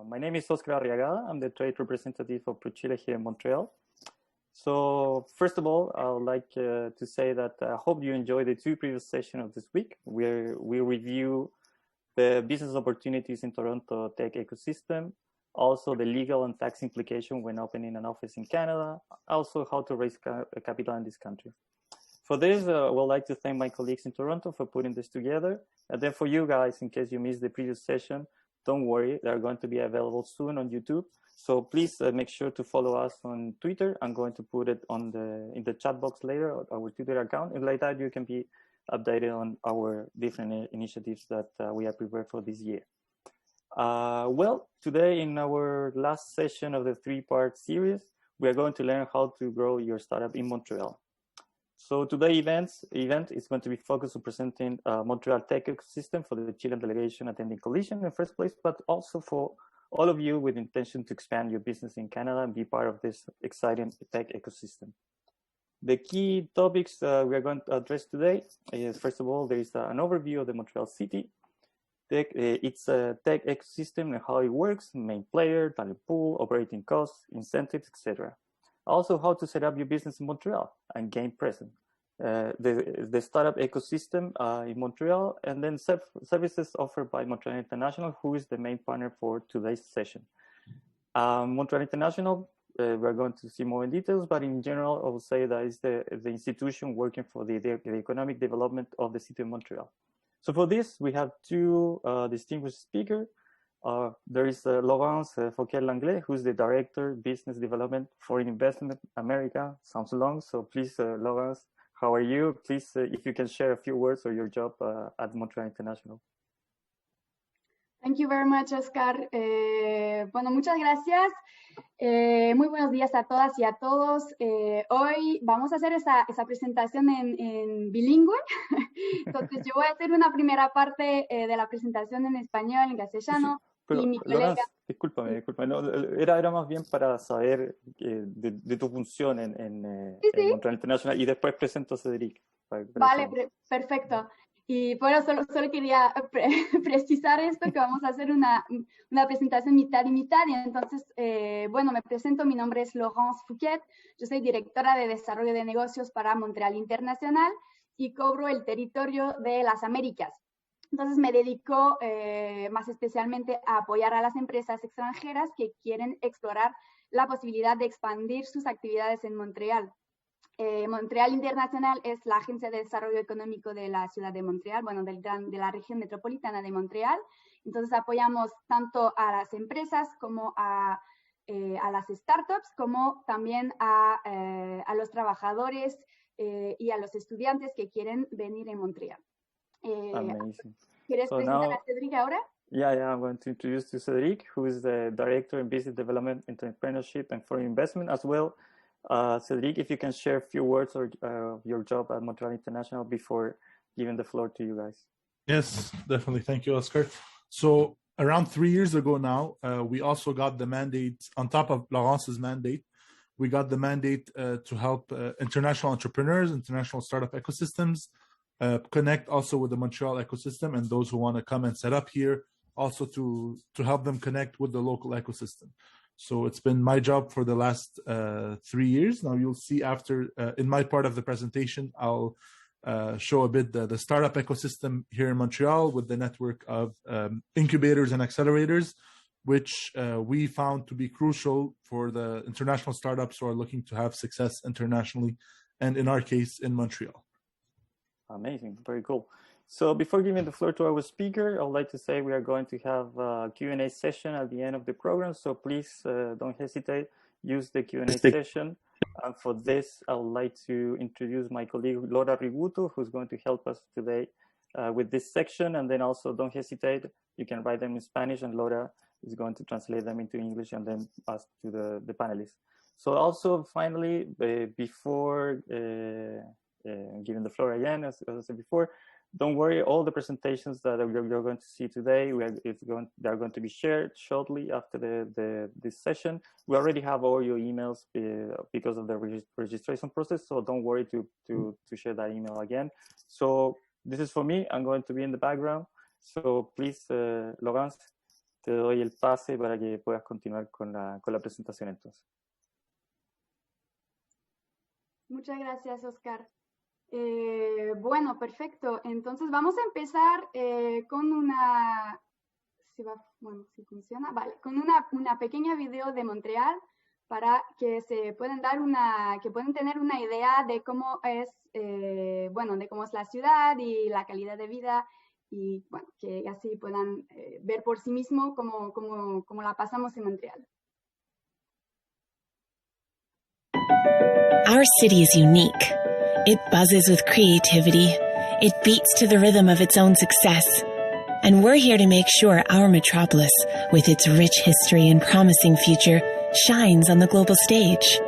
My name is Oscar Arriagada. I'm the trade representative of ProChile here in Montreal. So first of all, I would like to say that I hope you enjoyed the two previous sessions of this week, where we review the business opportunities in Toronto tech ecosystem, also the legal and tax implication when opening an office in Canada, also how to raise capital in this country. For this, I would like to thank my colleagues in Toronto for putting this together. And then for you guys, in case you missed the previous session, don't worry, they're going to be available soon on YouTube. So please make sure to follow us on Twitter. I'm going to put it on in the chat box later, our Twitter account. And like that, you can be updated on our different initiatives that we have prepared for this year. Well, today in our last session of the three-part series, we are going to learn how to grow your startup in Montreal. So today's event is going to be focused on presenting Montreal tech ecosystem for the Chilean delegation attending Collision in the first place, but also for all of you with intention to expand your business in Canada and be part of this exciting tech ecosystem. The key topics we are going to address today is, first of all, there is an overview of the Montreal city, its tech ecosystem and how it works, main player, talent pool, operating costs, incentives, etc. Also, how to set up your business in Montreal and gain presence. The startup ecosystem in Montreal, and then services offered by Montreal International, who is the main partner for today's session. Montreal International, we're going to see more in details, but in general, I will say that is the institution working for the economic development of the city of Montreal. So for this, we have two distinguished speakers. There is Laurence Fauquet-Langlais, who's the Director, Business Development, Foreign Investment, America. Sounds long, so please, Laurence, how are you? Please, if you can share a few words of your job at Montreal International. Thank you very much, Oscar. Bueno, muchas gracias. Muy buenos días a todas y a todos. Hoy vamos a hacer esa presentación en bilingüe. Entonces, yo voy a hacer una primera parte de la presentación en español, en castellano. Pero, y mi colega... Laurence, discúlpame, no, era más bien para saber de tu función en Montreal International y después presento a Cedric. Vale, perfecto. Y bueno, solo quería precisar esto, que vamos a hacer una presentación mitad y mitad. Y entonces, bueno, me presento, mi nombre es Laurence Fauquet, yo soy directora de Desarrollo de Negocios para Montreal International y cubro el territorio de las Américas. Entonces me dedico más especialmente a apoyar a las empresas extranjeras que quieren explorar la posibilidad de expandir sus actividades en Montreal. Montreal International es la agencia de desarrollo económico de la ciudad de Montreal, bueno, de la región metropolitana de Montreal. Entonces apoyamos tanto a las empresas como a las startups, como también a los trabajadores y a los estudiantes que quieren venir en Montreal. Amazing. ¿Quieres presentar a Cedric ahora? Yeah, I'm going to introduce to Cedric, who is the Director in Business Development, Entrepreneurship, and Foreign Investment as well. Cedric, if you can share a few words of your job at Montreal International before giving the floor to you guys. Yes, definitely. Thank you, Oscar. So around 3 years ago now, we also got the mandate, on top of Laurence's mandate, we got the mandate to help international entrepreneurs, international startup ecosystems, connect also with the Montreal ecosystem and those who want to come and set up here, also to help them connect with the local ecosystem. So it's been my job for the last 3 years. Now you'll see after, in my part of the presentation, I'll show a bit the startup ecosystem here in Montreal with the network of incubators and accelerators, which we found to be crucial for the international startups who are looking to have success internationally, and in our case, in Montreal. Amazing, very cool. So before giving the floor to our speaker, I would like to say we are going to have a Q&A session at the end of the program. So please don't hesitate, use the Q&A session. And for this, I would like to introduce my colleague, Laura Riguto, who's going to help us today with this section. And then also don't hesitate, you can write them in Spanish and Laura is going to translate them into English and then pass to the panelists. So also finally, before giving the floor again, as I said before, don't worry, all the presentations that you're going to see today, they're going to be shared shortly after this session. We already have all your emails because of the registration process, so don't worry to share that email again. So this is for me, I'm going to be in the background. So please, Laurence, te doy el pase para que puedas continuar con la presentación entonces. Muchas gracias, Oscar. Bueno, perfecto. Entonces vamos a empezar con una, si funciona, vale, con una pequeña video de Montreal para que se puedan dar que pueden tener una idea de cómo es, de cómo es la ciudad y la calidad de vida, y bueno, que así puedan ver por sí mismos cómo la pasamos en Montreal. Our city is unique. It buzzes with creativity. It beats to the rhythm of its own success. And we're here to make sure our metropolis, with its rich history and promising future, shines on the global stage.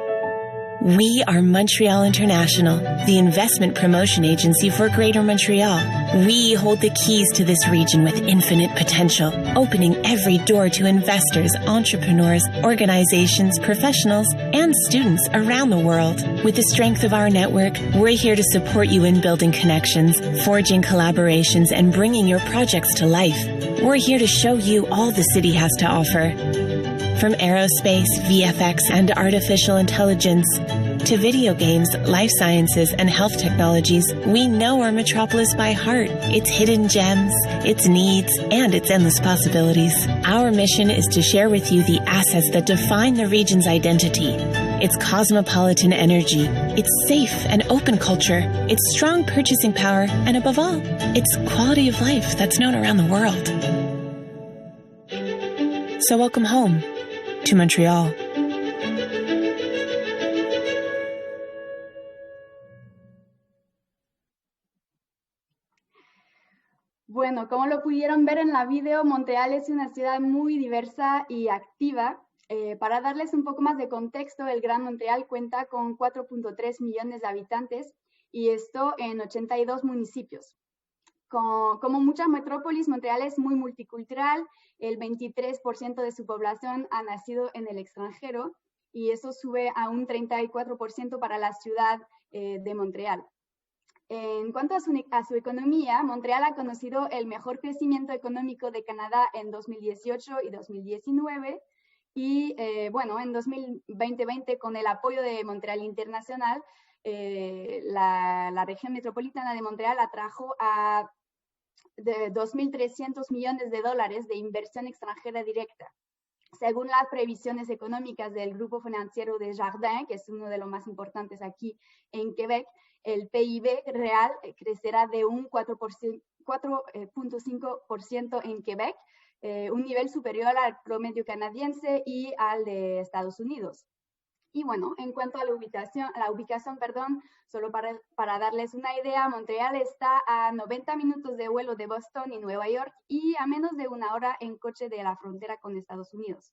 We are Montreal International, the investment promotion agency for Greater Montreal. We hold the keys to this region with infinite potential, opening every door to investors, entrepreneurs, organizations, professionals, and students around the world. With the strength of our network, we're here to support you in building connections, forging collaborations, and bringing your projects to life. We're here to show you all the city has to offer. From aerospace, VFX, and artificial intelligence, to video games, life sciences, and health technologies, we know our metropolis by heart, its hidden gems, its needs, and its endless possibilities. Our mission is to share with you the assets that define the region's identity, its cosmopolitan energy, its safe and open culture, its strong purchasing power, and above all, its quality of life that's known around the world. So welcome home to Montreal. Bueno, como lo pudieron ver en la video, Montreal es una ciudad muy diversa y activa. Para darles un poco más de contexto, el Gran Montreal cuenta con 4.3 millones de habitantes, y esto en 82 municipios. Como muchas metrópolis, Montreal es muy multicultural. El 23% de su población ha nacido en el extranjero, y eso sube a un 34% para la ciudad de Montreal. En cuanto a su economía, Montreal ha conocido el mejor crecimiento económico de Canadá en 2018 y 2019. Y en 2020, con el apoyo de Montreal Internacional, la región metropolitana de Montreal atrajo a 2.300 millones de dólares de inversión extranjera directa. Según las previsiones económicas del Grupo Financiero Desjardins, que es uno de los más importantes aquí en Quebec, el PIB real crecerá de un 4.5% en Quebec, un nivel superior al promedio canadiense y al de Estados Unidos. Y bueno, en cuanto a la ubicación, solo para darles una idea, Montreal está a 90 minutos de vuelo de Boston y Nueva York, y a menos de una hora en coche de la frontera con Estados Unidos.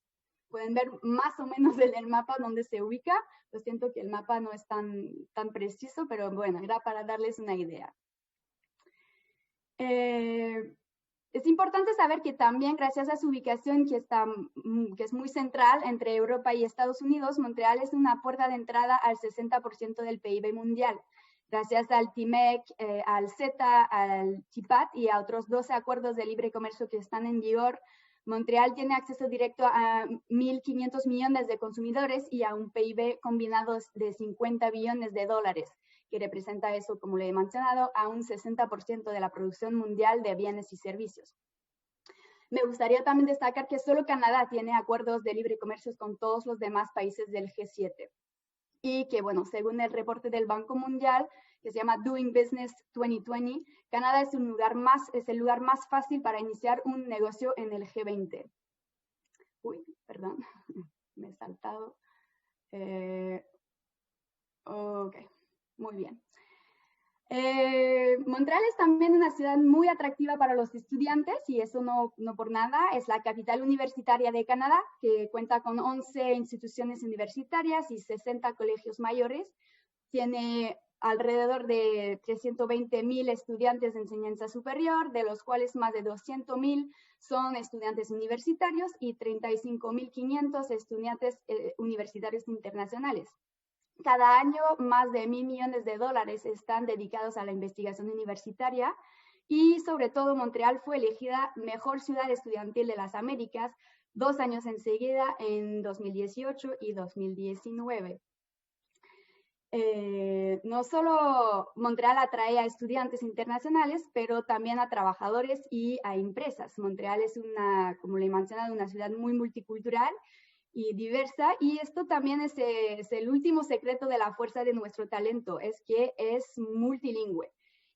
Pueden ver más o menos en el mapa dónde se ubica. Lo siento que el mapa no es tan preciso, pero bueno, era para darles una idea. Es importante saber que también, gracias a su ubicación, que es muy central entre Europa y Estados Unidos, Montreal es una puerta de entrada al 60% del PIB mundial. Gracias al TIMEC, al CETA, al TIPAT y a otros 12 acuerdos de libre comercio que están en vigor, Montreal tiene acceso directo a 1.500 millones de consumidores y a un PIB combinado de 50 billones de dólares, que representa eso, como le he mencionado, a un 60% de la producción mundial de bienes y servicios. Me gustaría también destacar que solo Canadá tiene acuerdos de libre comercio con todos los demás países del G7. Y que, bueno, según el reporte del Banco Mundial, que se llama Doing Business 2020, Canadá es el lugar más fácil para iniciar un negocio en el G20. Uy, perdón, me he saltado. Ok, muy bien. Montreal es también una ciudad muy atractiva para los estudiantes, y eso no por nada. Es la capital universitaria de Canadá, que cuenta con 11 instituciones universitarias y 60 colegios mayores. Tiene alrededor de 320,000 estudiantes de enseñanza superior, de los cuales más de 200,000 son estudiantes universitarios y 35,500 estudiantes universitarios internacionales. Cada año más de $1,000 millones están dedicados a la investigación universitaria y sobre todo Montreal fue elegida mejor ciudad estudiantil de las Américas 2 años enseguida, en 2018 y 2019. No solo Montreal atrae a estudiantes internacionales, pero también a trabajadores y a empresas. Montreal es como le he mencionado, una ciudad muy multicultural y diversa, y esto también es el último secreto de la fuerza de nuestro talento, es que es multilingüe.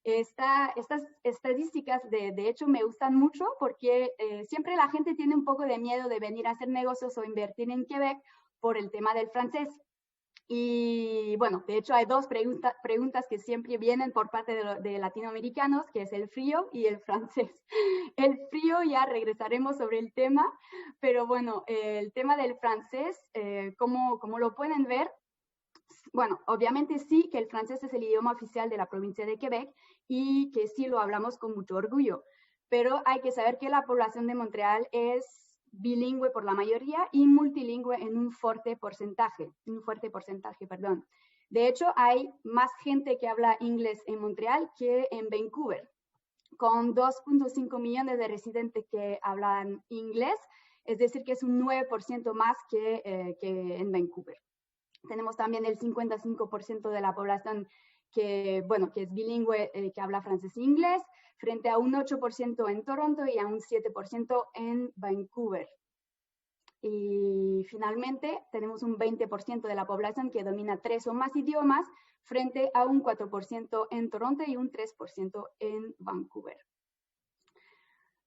Estas estadísticas de hecho me gustan mucho porque siempre la gente tiene un poco de miedo de venir a hacer negocios o invertir en Quebec por el tema del francés. Y bueno, de hecho hay dos preguntas que siempre vienen por parte de latinoamericanos, que es el frío y el francés. El frío ya regresaremos sobre el tema, pero bueno, el tema del francés, como lo pueden ver, bueno, obviamente sí que el francés es el idioma oficial de la provincia de Quebec y que sí lo hablamos con mucho orgullo, pero hay que saber que la población de Montreal es bilingüe por la mayoría y multilingüe en un fuerte porcentaje, perdón. De hecho, hay más gente que habla inglés en Montreal que en Vancouver, con 2.5 millones de residentes que hablan inglés, es decir, que es un 9% más que en Vancouver. Tenemos también el 55% de la población que es bilingüe, que habla francés e inglés, frente a un 8% en Toronto y a un 7% en Vancouver. Y finalmente tenemos un 20% de la población que domina 3 o más idiomas, frente a un 4% en Toronto y un 3% en Vancouver.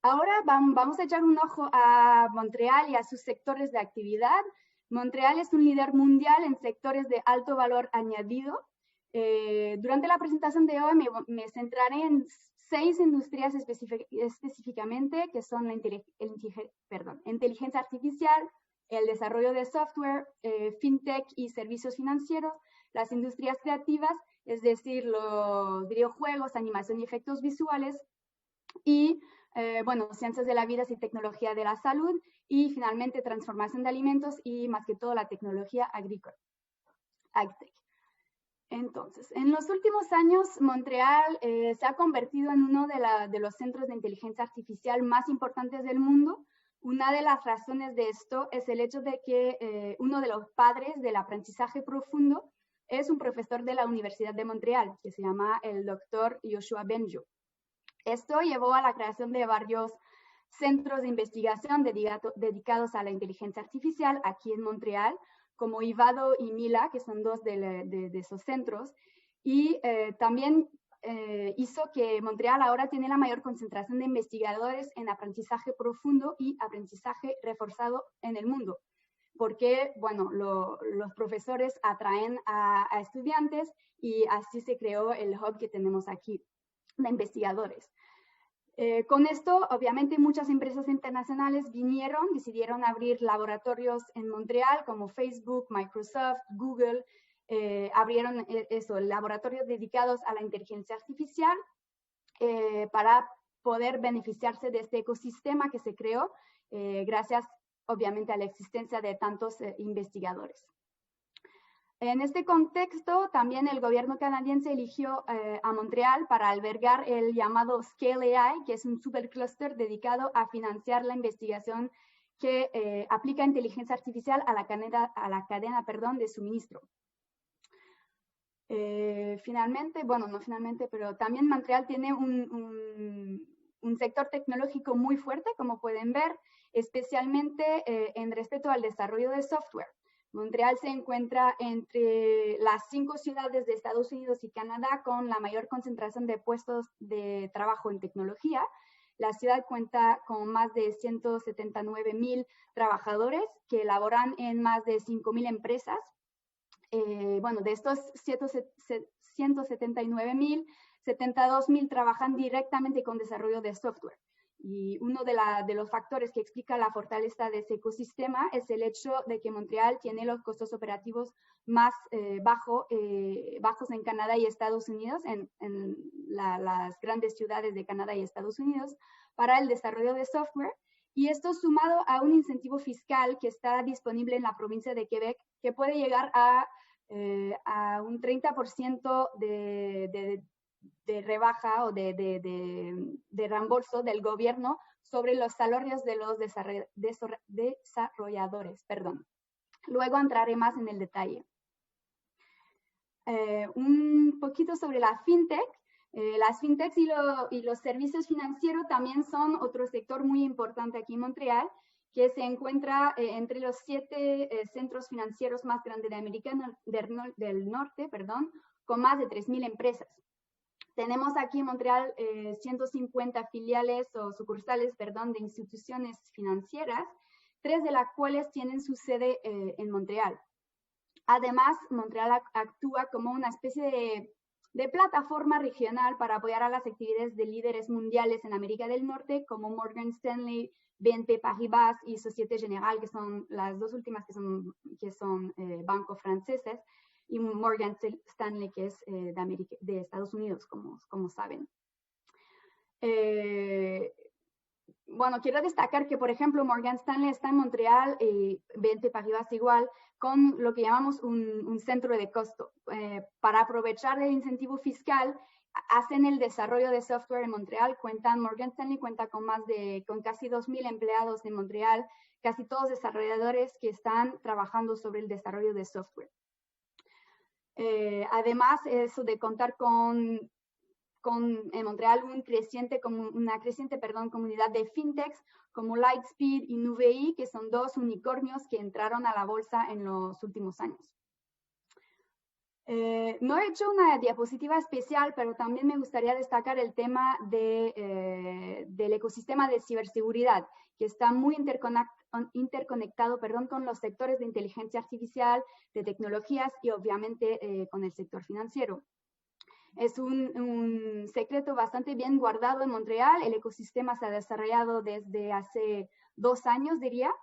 Ahora vamos a echar un ojo a Montreal y a sus sectores de actividad. Montreal es un líder mundial en sectores de alto valor añadido. Durante la presentación de hoy me centraré en 6 industrias específicamente, que son la inteligencia artificial, el desarrollo de software, fintech y servicios financieros, las industrias creativas, es decir, los videojuegos, animación y efectos visuales, y ciencias de la vida y tecnología de la salud, y finalmente transformación de alimentos y más que todo la tecnología agrícola, AgTech. Entonces, en los últimos años, Montreal se ha convertido en uno de los centros de inteligencia artificial más importantes del mundo. Una de las razones de esto es el hecho de que uno de los padres del aprendizaje profundo es un profesor de la Universidad de Montreal, que se llama el doctor Yoshua Bengio. Esto llevó a la creación de varios centros de investigación dedicados a la inteligencia artificial aquí en Montreal, como Ivado y Mila, que son dos de esos centros, y también hizo que Montreal ahora tiene la mayor concentración de investigadores en aprendizaje profundo y aprendizaje reforzado en el mundo, porque, bueno, los profesores atraen a estudiantes y así se creó el hub que tenemos aquí de investigadores. Con esto, obviamente, muchas empresas internacionales decidieron abrir laboratorios en Montreal, como Facebook, Microsoft, Google, abrieron laboratorios dedicados a la inteligencia artificial para poder beneficiarse de este ecosistema que se creó, gracias, obviamente, a la existencia de tantos investigadores. En este contexto, también el gobierno canadiense eligió a Montreal para albergar el llamado Scale AI, que es un superclúster dedicado a financiar la investigación que aplica inteligencia artificial a la cadena de suministro. Pero también Montreal tiene un sector tecnológico muy fuerte, como pueden ver, especialmente en respecto al desarrollo de software. Montreal se encuentra entre las 5 ciudades de Estados Unidos y Canadá con la mayor concentración de puestos de trabajo en tecnología. La ciudad cuenta con más de 179,000 trabajadores que laboran en más de 5,000 empresas. De estos 179,000, 72,000 trabajan directamente con desarrollo de software. Y uno de los factores que explica la fortaleza de ese ecosistema es el hecho de que Montreal tiene los costos operativos más bajos en Canadá y Estados Unidos, en las grandes ciudades de Canadá y Estados Unidos, para el desarrollo de software. Y esto sumado a un incentivo fiscal que está disponible en la provincia de Quebec, que puede llegar a a un 30% de rebaja o de reembolso del gobierno sobre los salarios de los desarrolladores. Perdón. Luego entraré más en el detalle. Un poquito sobre la fintech. Las fintechs y los servicios financieros también son otro sector muy importante aquí en Montreal, que se encuentra entre los 7 centros financieros más grandes de América del Norte, con más de 3.000 empresas. Tenemos aquí en Montreal 150 filiales o sucursales, de instituciones financieras, 3 de las cuales tienen su sede en Montreal. Además, Montreal actúa como una especie de plataforma regional para apoyar a las actividades de líderes mundiales en América del Norte, como Morgan Stanley, BNP Paribas y Société Générale, que son las dos últimas que son bancos franceses, y Morgan Stanley, que es de Estados Unidos, como saben. Bueno, quiero destacar que, por ejemplo, Morgan Stanley está en Montreal y BNP Paribas igual, con lo que llamamos un centro de costo. Para aprovechar el incentivo fiscal, hacen el desarrollo de software en Montreal. Morgan Stanley cuenta con casi 2.000 empleados en Montreal, casi todos desarrolladores que están trabajando sobre el desarrollo de software. Además, eso de contar en Montreal una creciente comunidad de fintechs como Lightspeed y Nuvei, que son 2 unicornios que entraron a la bolsa en los últimos años. No he hecho una diapositiva especial, pero también me gustaría destacar el tema del ecosistema de ciberseguridad, que está muy interconectado con los sectores de inteligencia artificial, de tecnologías y obviamente con el sector financiero. Es un secreto bastante bien guardado en Montreal. El ecosistema se ha desarrollado desde hace 2 años, diría.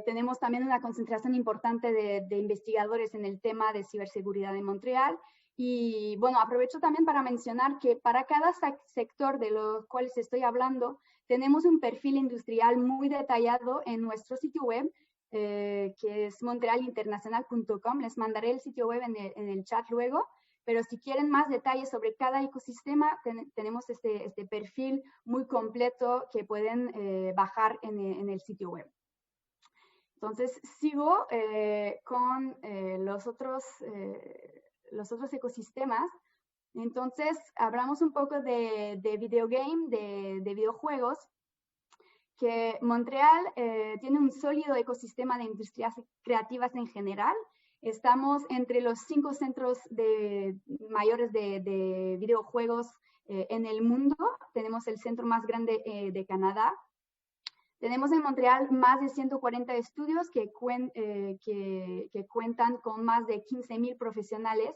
Tenemos también una concentración importante de investigadores en el tema de ciberseguridad en Montreal. Y bueno, aprovecho también para mencionar que para cada sector de los cuales estoy hablando, tenemos un perfil industrial muy detallado en nuestro sitio web, que es montrealinternacional.com. Les mandaré el sitio web en el chat luego. Pero si quieren más detalles sobre cada ecosistema, tenemos este perfil muy completo que pueden bajar en el sitio web. Entonces, sigo con los otros ecosistemas. Entonces, hablamos un poco de videogame, de videojuegos, que Montreal tiene un sólido ecosistema de industrias creativas en general. Estamos entre los 5 centros mayores de videojuegos en el mundo. Tenemos el centro más grande de Canadá. Tenemos en Montreal más de 140 estudios que cuentan con más de 15.000 profesionales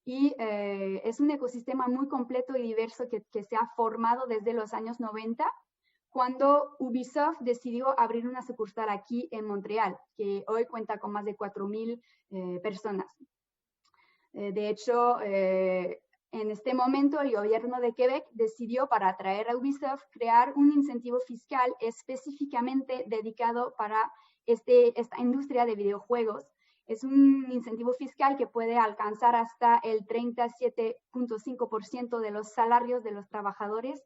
y es un ecosistema muy completo y diverso que se ha formado desde los años 90, cuando Ubisoft decidió abrir una sucursal aquí en Montreal, que hoy cuenta con más de 4.000 personas. De hecho, en este momento el gobierno de Quebec decidió, para atraer a Ubisoft, crear un incentivo fiscal específicamente dedicado para esta industria de videojuegos. Es un incentivo fiscal que puede alcanzar hasta el 37.5% de los salarios de los trabajadores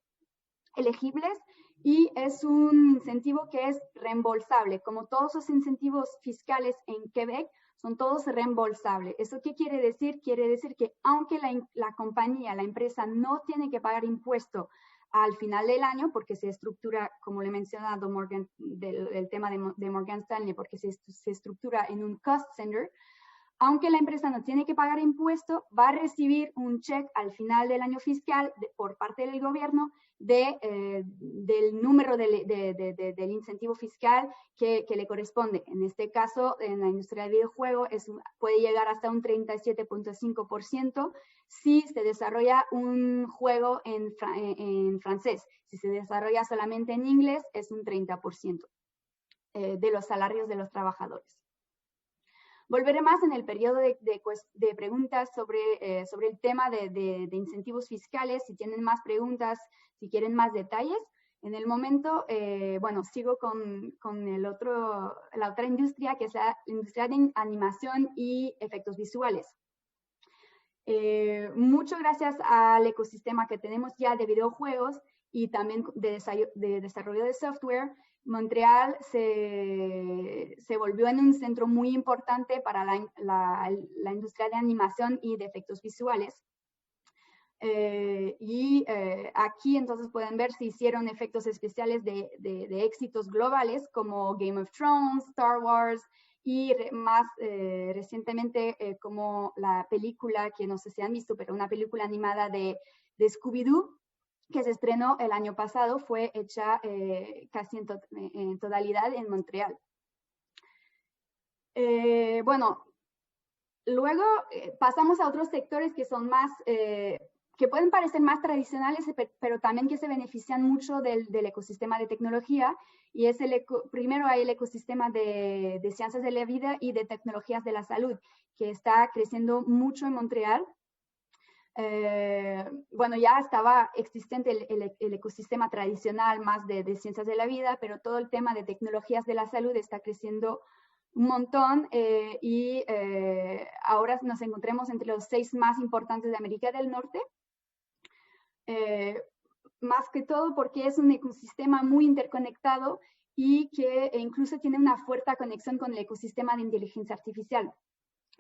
elegibles y es un incentivo que es reembolsable. Como todos los incentivos fiscales en Quebec, son todos reembolsables. ¿Eso qué quiere decir? Quiere decir que aunque la compañía, la empresa no tiene que pagar impuesto al final del año, porque se estructura, como le he mencionado, el tema de Morgan Stanley, porque se estructura en un cost center, aunque la empresa no tiene que pagar impuesto, va a recibir un cheque al final del año fiscal por parte del gobierno del número del incentivo fiscal que le corresponde. En este caso, en la industria del videojuego, puede llegar hasta un 37.5% si se desarrolla un juego en francés. Si se desarrolla solamente en inglés, es un 30% de los salarios de los trabajadores. Volveré más en el periodo de preguntas sobre el tema de incentivos fiscales. Si tienen más preguntas, si quieren más detalles, En el momento, bueno, sigo con la otra industria, que es la industria de animación y efectos visuales. Mucho gracias al ecosistema que tenemos ya de videojuegos y también de desarrollo de software, Montreal se volvió en un centro muy importante para la industria de animación y de efectos visuales. Aquí entonces pueden ver se hicieron efectos especiales de éxitos globales como Game of Thrones, Star Wars y más recientemente como la película que no sé si han visto, pero una película animada de Scooby-Doo que se estrenó el año pasado, fue hecha casi en totalidad en Montreal. Bueno, luego pasamos a otros sectores que son más que pueden parecer más tradicionales, pero también que se benefician mucho del ecosistema de tecnología, y es primero hay el ecosistema de ciencias de la vida y de tecnologías de la salud, que está creciendo mucho en Montreal. Bueno, ya estaba existente el ecosistema tradicional más de ciencias de la vida, pero todo el tema de tecnologías de la salud está creciendo un montón y ahora nos encontramos entre los 6 más importantes de América del Norte. Más que todo porque es un ecosistema muy interconectado y que incluso tiene una fuerte conexión con el ecosistema de inteligencia artificial.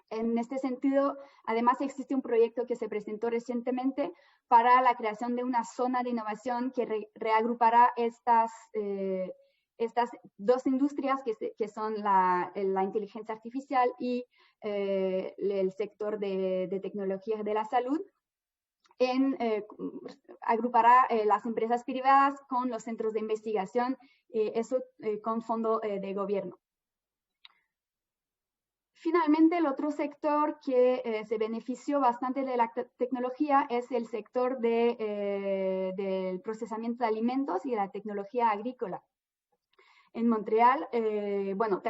En este sentido, además existe un proyecto que se presentó recientemente para la creación de una zona de innovación que reagrupará estas 2 industrias que son la inteligencia artificial y el sector de tecnologías de la salud. Agrupará las empresas privadas con los centros de investigación, eso con fondo de gobierno. Finalmente, el otro sector que se benefició bastante de la tecnología es el sector del procesamiento de alimentos y de la tecnología agrícola. En Montreal, bueno,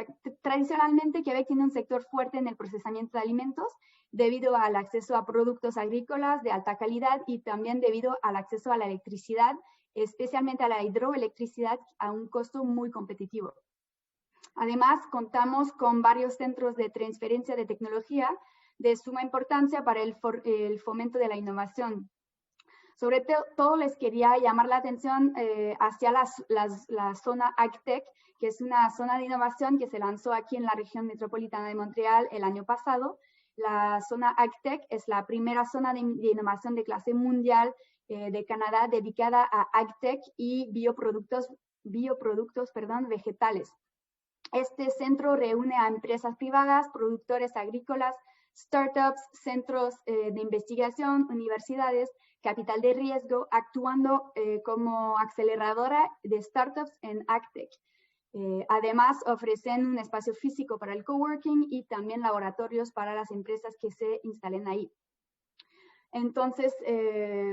tradicionalmente Quebec tiene un sector fuerte en el procesamiento de alimentos debido al acceso a productos agrícolas de alta calidad y también debido al acceso a la electricidad, especialmente a la hidroelectricidad, a un costo muy competitivo. Además, contamos con varios centros de transferencia de tecnología de suma importancia para el fomento de la innovación. Sobre todo les quería llamar la atención hacia la zona AgTech, que es una zona de innovación que se lanzó aquí en la región metropolitana de Montreal el año pasado. La zona AgTech es la primera zona de innovación de clase mundial de Canadá dedicada a AgTech y bioproductos vegetales. Este centro reúne a empresas privadas, productores agrícolas, startups, centros de investigación, universidades, capital de riesgo, actuando como aceleradora de startups en AgTech. Además, ofrecen un espacio físico para el coworking y también laboratorios para las empresas que se instalen ahí. Entonces,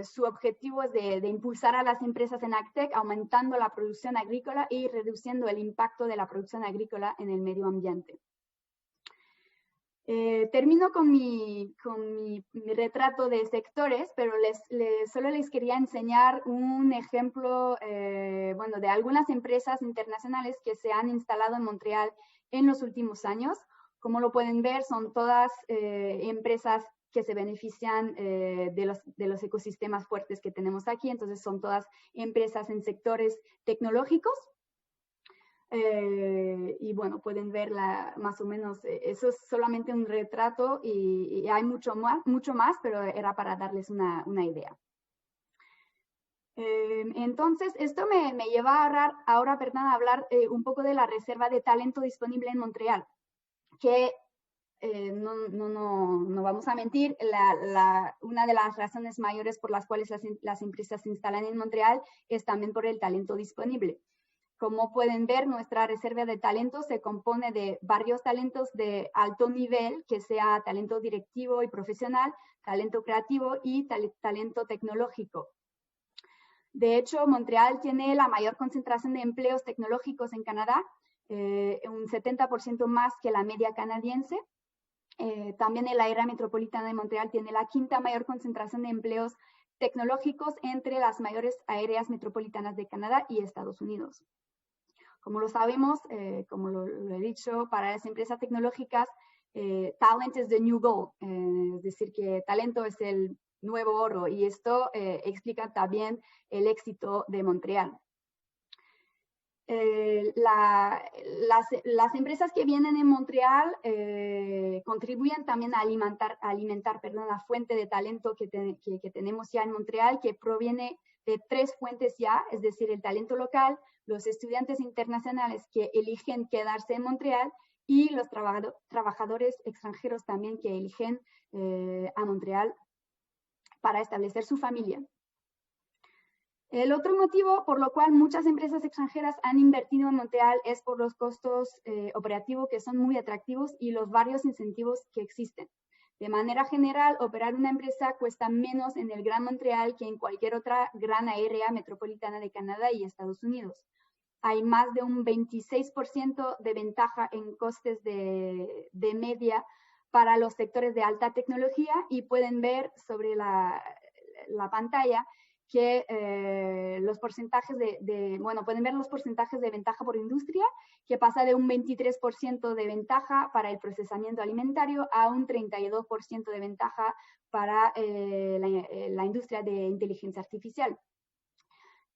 su objetivo es de impulsar a las empresas en AgTech, aumentando la producción agrícola y reduciendo el impacto de la producción agrícola en el medio ambiente. Termino con mi retrato de sectores, pero solo les quería enseñar un ejemplo bueno, de algunas empresas internacionales que se han instalado en Montreal en los últimos años. Como lo pueden ver, son todas empresas que se benefician de los ecosistemas fuertes que tenemos aquí. Entonces son todas empresas en sectores tecnológicos. Y bueno, pueden ver más o menos, eso es solamente un retrato y hay mucho más, pero era para darles una idea. Entonces, esto me lleva a hablar un poco de la reserva de talento disponible en Montreal, que no vamos a mentir, una de las razones mayores por las cuales las empresas se instalan en Montreal es también por el talento disponible. Como pueden ver, nuestra reserva de talentos se compone de varios talentos de alto nivel, que sea talento directivo y profesional, talento creativo y talento tecnológico. De hecho, Montreal tiene la mayor concentración de empleos tecnológicos en Canadá, un 70% más que la media canadiense. También el área metropolitana de Montreal tiene la 5ª mayor concentración de empleos tecnológicos entre las mayores áreas metropolitanas de Canadá y Estados Unidos. Como lo sabemos, como lo he dicho, para las empresas tecnológicas, talent is the new gold, es decir, que talento es el nuevo oro, y esto explica también el éxito de Montreal. Las empresas que vienen en Montreal contribuyen también a alimentar la fuente de talento que tenemos ya en Montreal, que proviene de 3 fuentes ya, es decir, el talento local, los estudiantes internacionales que eligen quedarse en Montreal y los trabajadores extranjeros también que eligen a Montreal para establecer su familia. El otro motivo por lo cual muchas empresas extranjeras han invertido en Montreal es por los costos operativos que son muy atractivos y los varios incentivos que existen. De manera general, operar una empresa cuesta menos en el Gran Montreal que en cualquier otra gran área metropolitana de Canadá y Estados Unidos. Hay más de un 26% de ventaja en costes de media para los sectores de alta tecnología, y pueden ver sobre la pantalla que los porcentajes pueden ver los porcentajes de ventaja por industria, que pasa de un 23% de ventaja para el procesamiento alimentario a un 32% de ventaja para la industria de inteligencia artificial.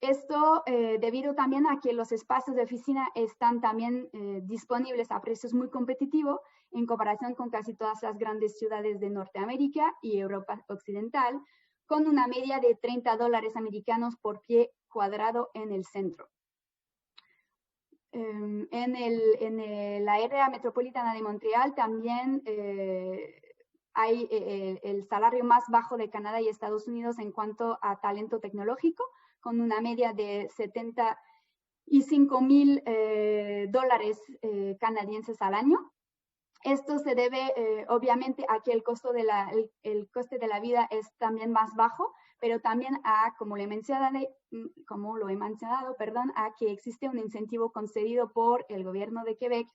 Esto debido también a que los espacios de oficina están también disponibles a precios muy competitivos en comparación con casi todas las grandes ciudades de Norteamérica y Europa Occidental, con una media de $30 americanos por pie cuadrado en el centro. En la área metropolitana de Montreal también hay el salario más bajo de Canadá y Estados Unidos en cuanto a talento tecnológico, con una media de $75,000 canadienses al año. Esto se debe obviamente a que el coste de la vida es también más bajo, pero también a, como lo he mencionado, a que existe un incentivo concedido por el gobierno de Quebec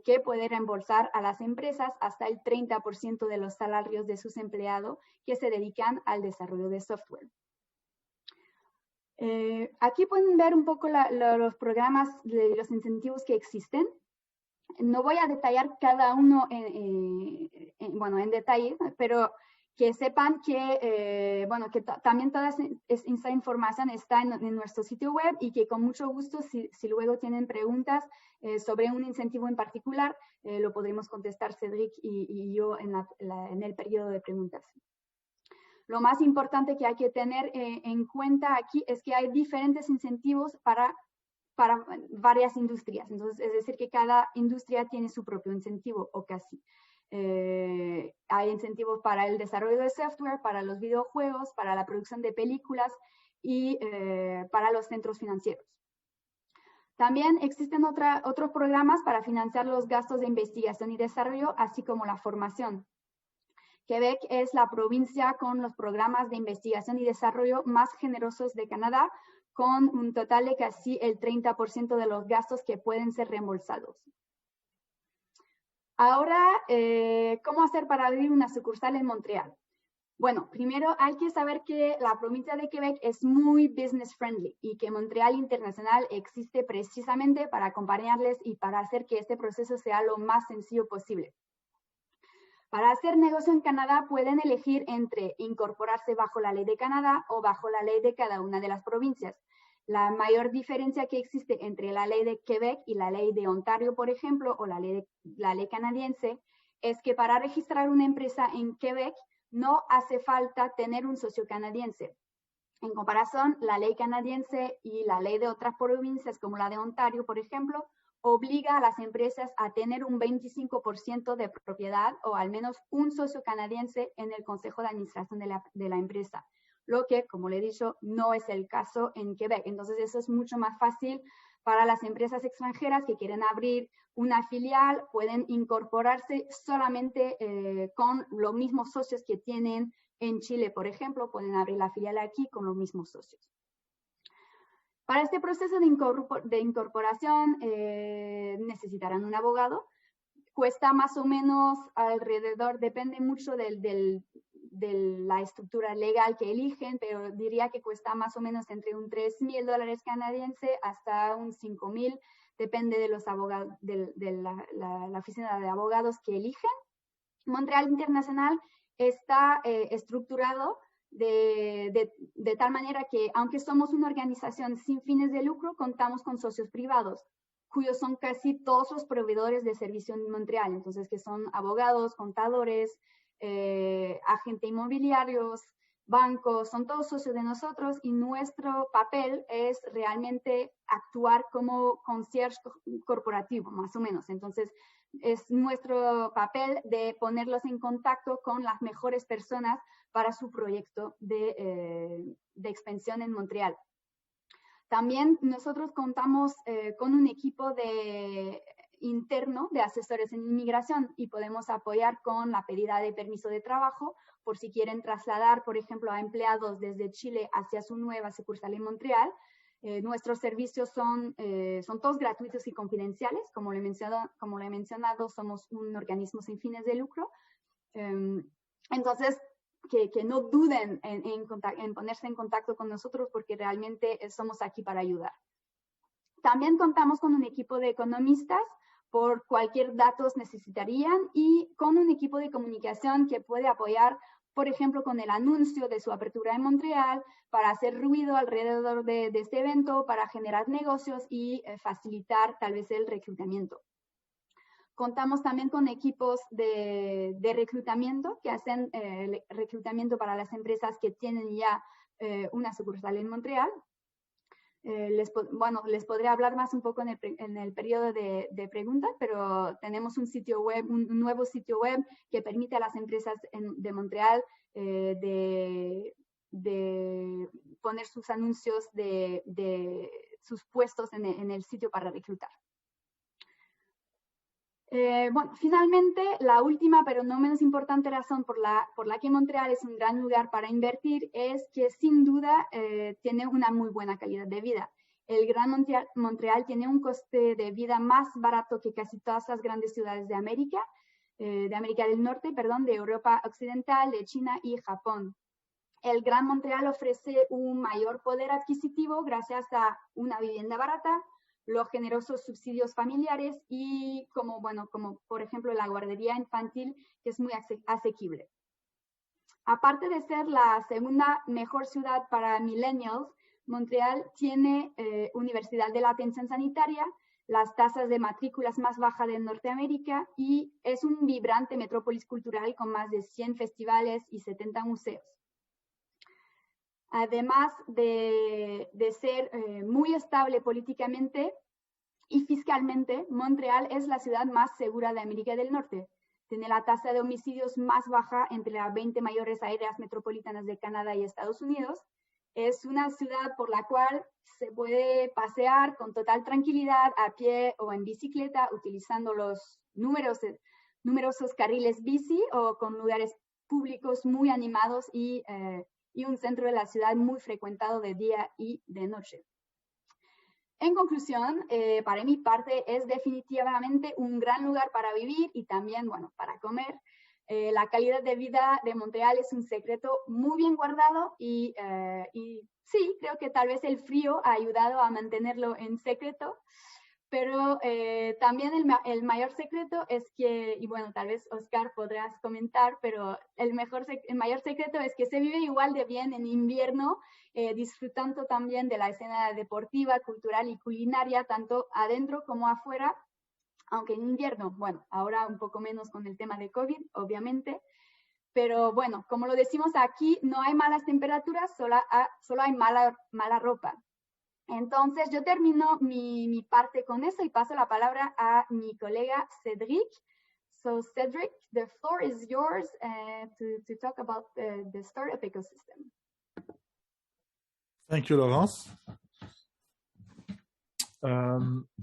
que puede reembolsar a las empresas hasta el 30% de los salarios de sus empleados que se dedican al desarrollo de software. Aquí pueden ver un poco los programas, los incentivos que existen. No voy a detallar cada uno en detalle, pero que sepan que, también toda esa información está en nuestro sitio web, y que con mucho gusto, si luego tienen preguntas sobre un incentivo en particular, lo podremos contestar Cédric y yo en el periodo de preguntas. Lo más importante que hay que tener en cuenta aquí es que hay diferentes incentivos para varias industrias. Entonces, es decir, que cada industria tiene su propio incentivo, o casi. Hay incentivos para el desarrollo de software, para los videojuegos, para la producción de películas y para los centros financieros. También existen otros programas para financiar los gastos de investigación y desarrollo, así como la formación. Quebec es la provincia con los programas de investigación y desarrollo más generosos de Canadá, con un total de casi el 30% de los gastos que pueden ser reembolsados. Ahora, ¿cómo hacer para abrir una sucursal en Montreal? Bueno, primero hay que saber que la provincia de Quebec es muy business friendly, y que Montreal Internacional existe precisamente para acompañarles y para hacer que este proceso sea lo más sencillo posible. Para hacer negocio en Canadá pueden elegir entre incorporarse bajo la ley de Canadá o bajo la ley de cada una de las provincias. La mayor diferencia que existe entre la ley de Quebec y la ley de Ontario, por ejemplo, o la ley canadiense, es que para registrar una empresa en Quebec no hace falta tener un socio canadiense. En comparación, la ley canadiense y la ley de otras provincias, como la de Ontario, por ejemplo, obliga a las empresas a tener un 25% de propiedad o al menos un socio canadiense en el consejo de administración de la empresa, lo que, como le he dicho, no es el caso en Quebec. Entonces, eso es mucho más fácil para las empresas extranjeras que quieren abrir una filial, pueden incorporarse solamente con los mismos socios que tienen en Chile, por ejemplo, pueden abrir la filial aquí con los mismos socios. Para este proceso de incorporación necesitarán un abogado. Cuesta más o menos alrededor, depende mucho de la estructura legal que eligen, pero diría que cuesta más o menos entre un $3,000 canadiense hasta un 5,000, depende de los abogados, de la oficina de abogados que eligen. Montreal Internacional está estructurado de tal manera que, aunque somos una organización sin fines de lucro, contamos con socios privados, cuyos son casi todos los proveedores de servicio en Montreal, entonces que son abogados, contadores, agentes inmobiliarios, bancos, son todos socios de nosotros, y nuestro papel es realmente actuar como concierge corporativo, más o menos. Entonces, es nuestro papel de ponerlos en contacto con las mejores personas para su proyecto de expansión en Montreal. También nosotros contamos con un equipo interno de asesores en inmigración y podemos apoyar con la pedida de permiso de trabajo por si quieren trasladar, por ejemplo, a empleados desde Chile hacia su nueva sucursal en Montreal. Nuestros servicios son todos gratuitos y confidenciales. Como lo he mencionado, somos un organismo sin fines de lucro. Entonces, que no duden en ponerse en contacto con nosotros, porque realmente somos aquí para ayudar. También contamos con un equipo de economistas por cualquier datos necesitarían, y con un equipo de comunicación que puede apoyar, por ejemplo, con el anuncio de su apertura en Montreal, para hacer ruido alrededor de este evento, para generar negocios y facilitar tal vez el reclutamiento. Contamos también con equipos de reclutamiento que hacen reclutamiento para las empresas que tienen ya una sucursal en Montreal. Les podré hablar más un poco en el periodo de preguntas, pero tenemos un sitio web, un nuevo sitio web que permite a las empresas de Montreal de poner sus anuncios de sus puestos en el sitio para reclutar. Finalmente, la última pero no menos importante razón por la que Montreal es un gran lugar para invertir es que sin duda tiene una muy buena calidad de vida. El Gran Montreal tiene un coste de vida más barato que casi todas las grandes ciudades de América del Norte, de Europa Occidental, de China y Japón. El Gran Montreal ofrece un mayor poder adquisitivo gracias a una vivienda barata, los generosos subsidios familiares y como por ejemplo la guardería infantil, que es muy asequible. Aparte de ser la segunda mejor ciudad para millennials, Montreal tiene Universidad de la Atención Sanitaria, las tasas de matrículas más bajas de Norteamérica, y es un vibrante metrópolis cultural con más de 100 festivales y 70 museos. Además de ser muy estable políticamente y fiscalmente, Montreal es la ciudad más segura de América del Norte. Tiene la tasa de homicidios más baja entre las 20 mayores áreas metropolitanas de Canadá y Estados Unidos. Es una ciudad por la cual se puede pasear con total tranquilidad a pie o en bicicleta, utilizando los numerosos carriles bici, o con lugares públicos muy animados y un centro de la ciudad muy frecuentado de día y de noche. En conclusión, para mi parte es definitivamente un gran lugar para vivir y también, para comer. La calidad de vida de Montreal es un secreto muy bien guardado y sí, creo que tal vez el frío ha ayudado a mantenerlo en secreto. Pero también el mayor secreto es que, y tal vez Oscar podrás comentar, pero el mayor secreto es que se vive igual de bien en invierno, disfrutando también de la escena deportiva, cultural y culinaria, tanto adentro como afuera, aunque en invierno, ahora un poco menos con el tema de COVID, obviamente, pero como lo decimos aquí, no hay malas temperaturas, solo hay mala ropa. Entonces, yo termino mi parte con eso y paso la palabra a mi colega Cédric. So, Cédric, the floor is yours to talk about the startup ecosystem. Thank you, Laurence.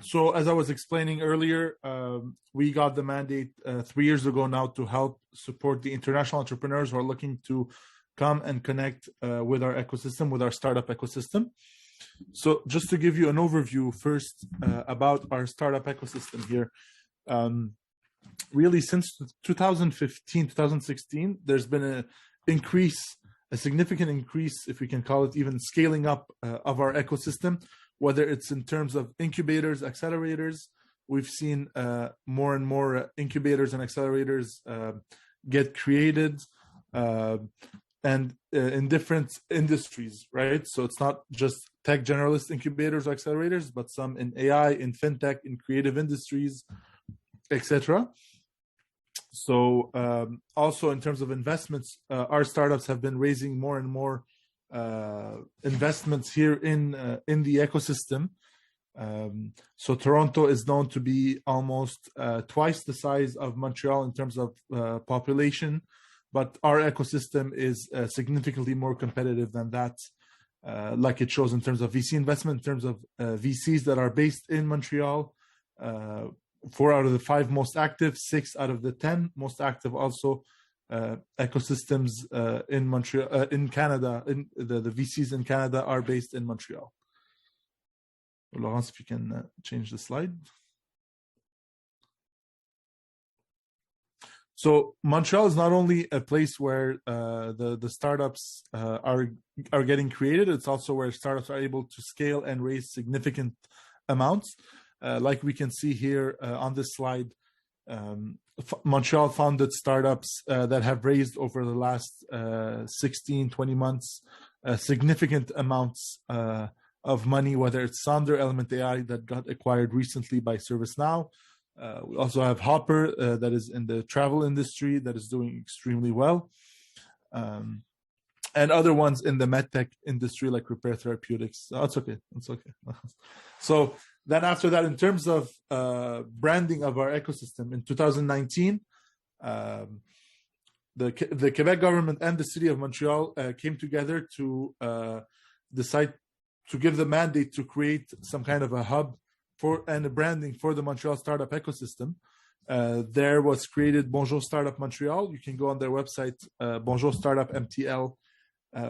So, as I was explaining earlier, we got the mandate 3 years ago now to help support the international entrepreneurs who are looking to come and connect with our ecosystem, with our startup ecosystem. So just to give you an overview first about our startup ecosystem here, really since 2015, 2016, there's been a significant increase, if we can call it even scaling up of our ecosystem, whether it's in terms of incubators, accelerators. We've seen more and more incubators and accelerators get created and in different industries, right? So it's not just tech generalist incubators or accelerators, but some in AI, in fintech, in creative industries, etc. So also in terms of investments, our startups have been raising more and more investments here in the ecosystem. So Toronto is known to be almost twice the size of Montreal in terms of population, but our ecosystem is significantly more competitive than that, like it shows in terms of VC investment, in terms of VCs that are based in Montreal. 4 out of the 5 most active, 6 out of the 10 most active also ecosystems in Montreal, in Canada, in the VCs in Canada are based in Montreal. Laurence, if you can change the slide. So Montreal is not only a place where the startups are getting created, it's also where startups are able to scale and raise significant amounts. Like we can see here on this slide, Montreal founded startups that have raised over the last 16, 20 months significant amounts of money, whether it's Sonder, Element AI that got acquired recently by ServiceNow. We also have Hopper that is in the travel industry that is doing extremely well. And other ones in the medtech industry like Repair Therapeutics. Oh, it's okay. It's okay. So then after that, in terms of branding of our ecosystem, in 2019, the Quebec government and the city of Montreal came together to decide to give the mandate to create some kind of a hub and a branding for the Montreal startup ecosystem. There was created Bonjour Startup Montreal. You can go on their website, Bonjour Startup MTL,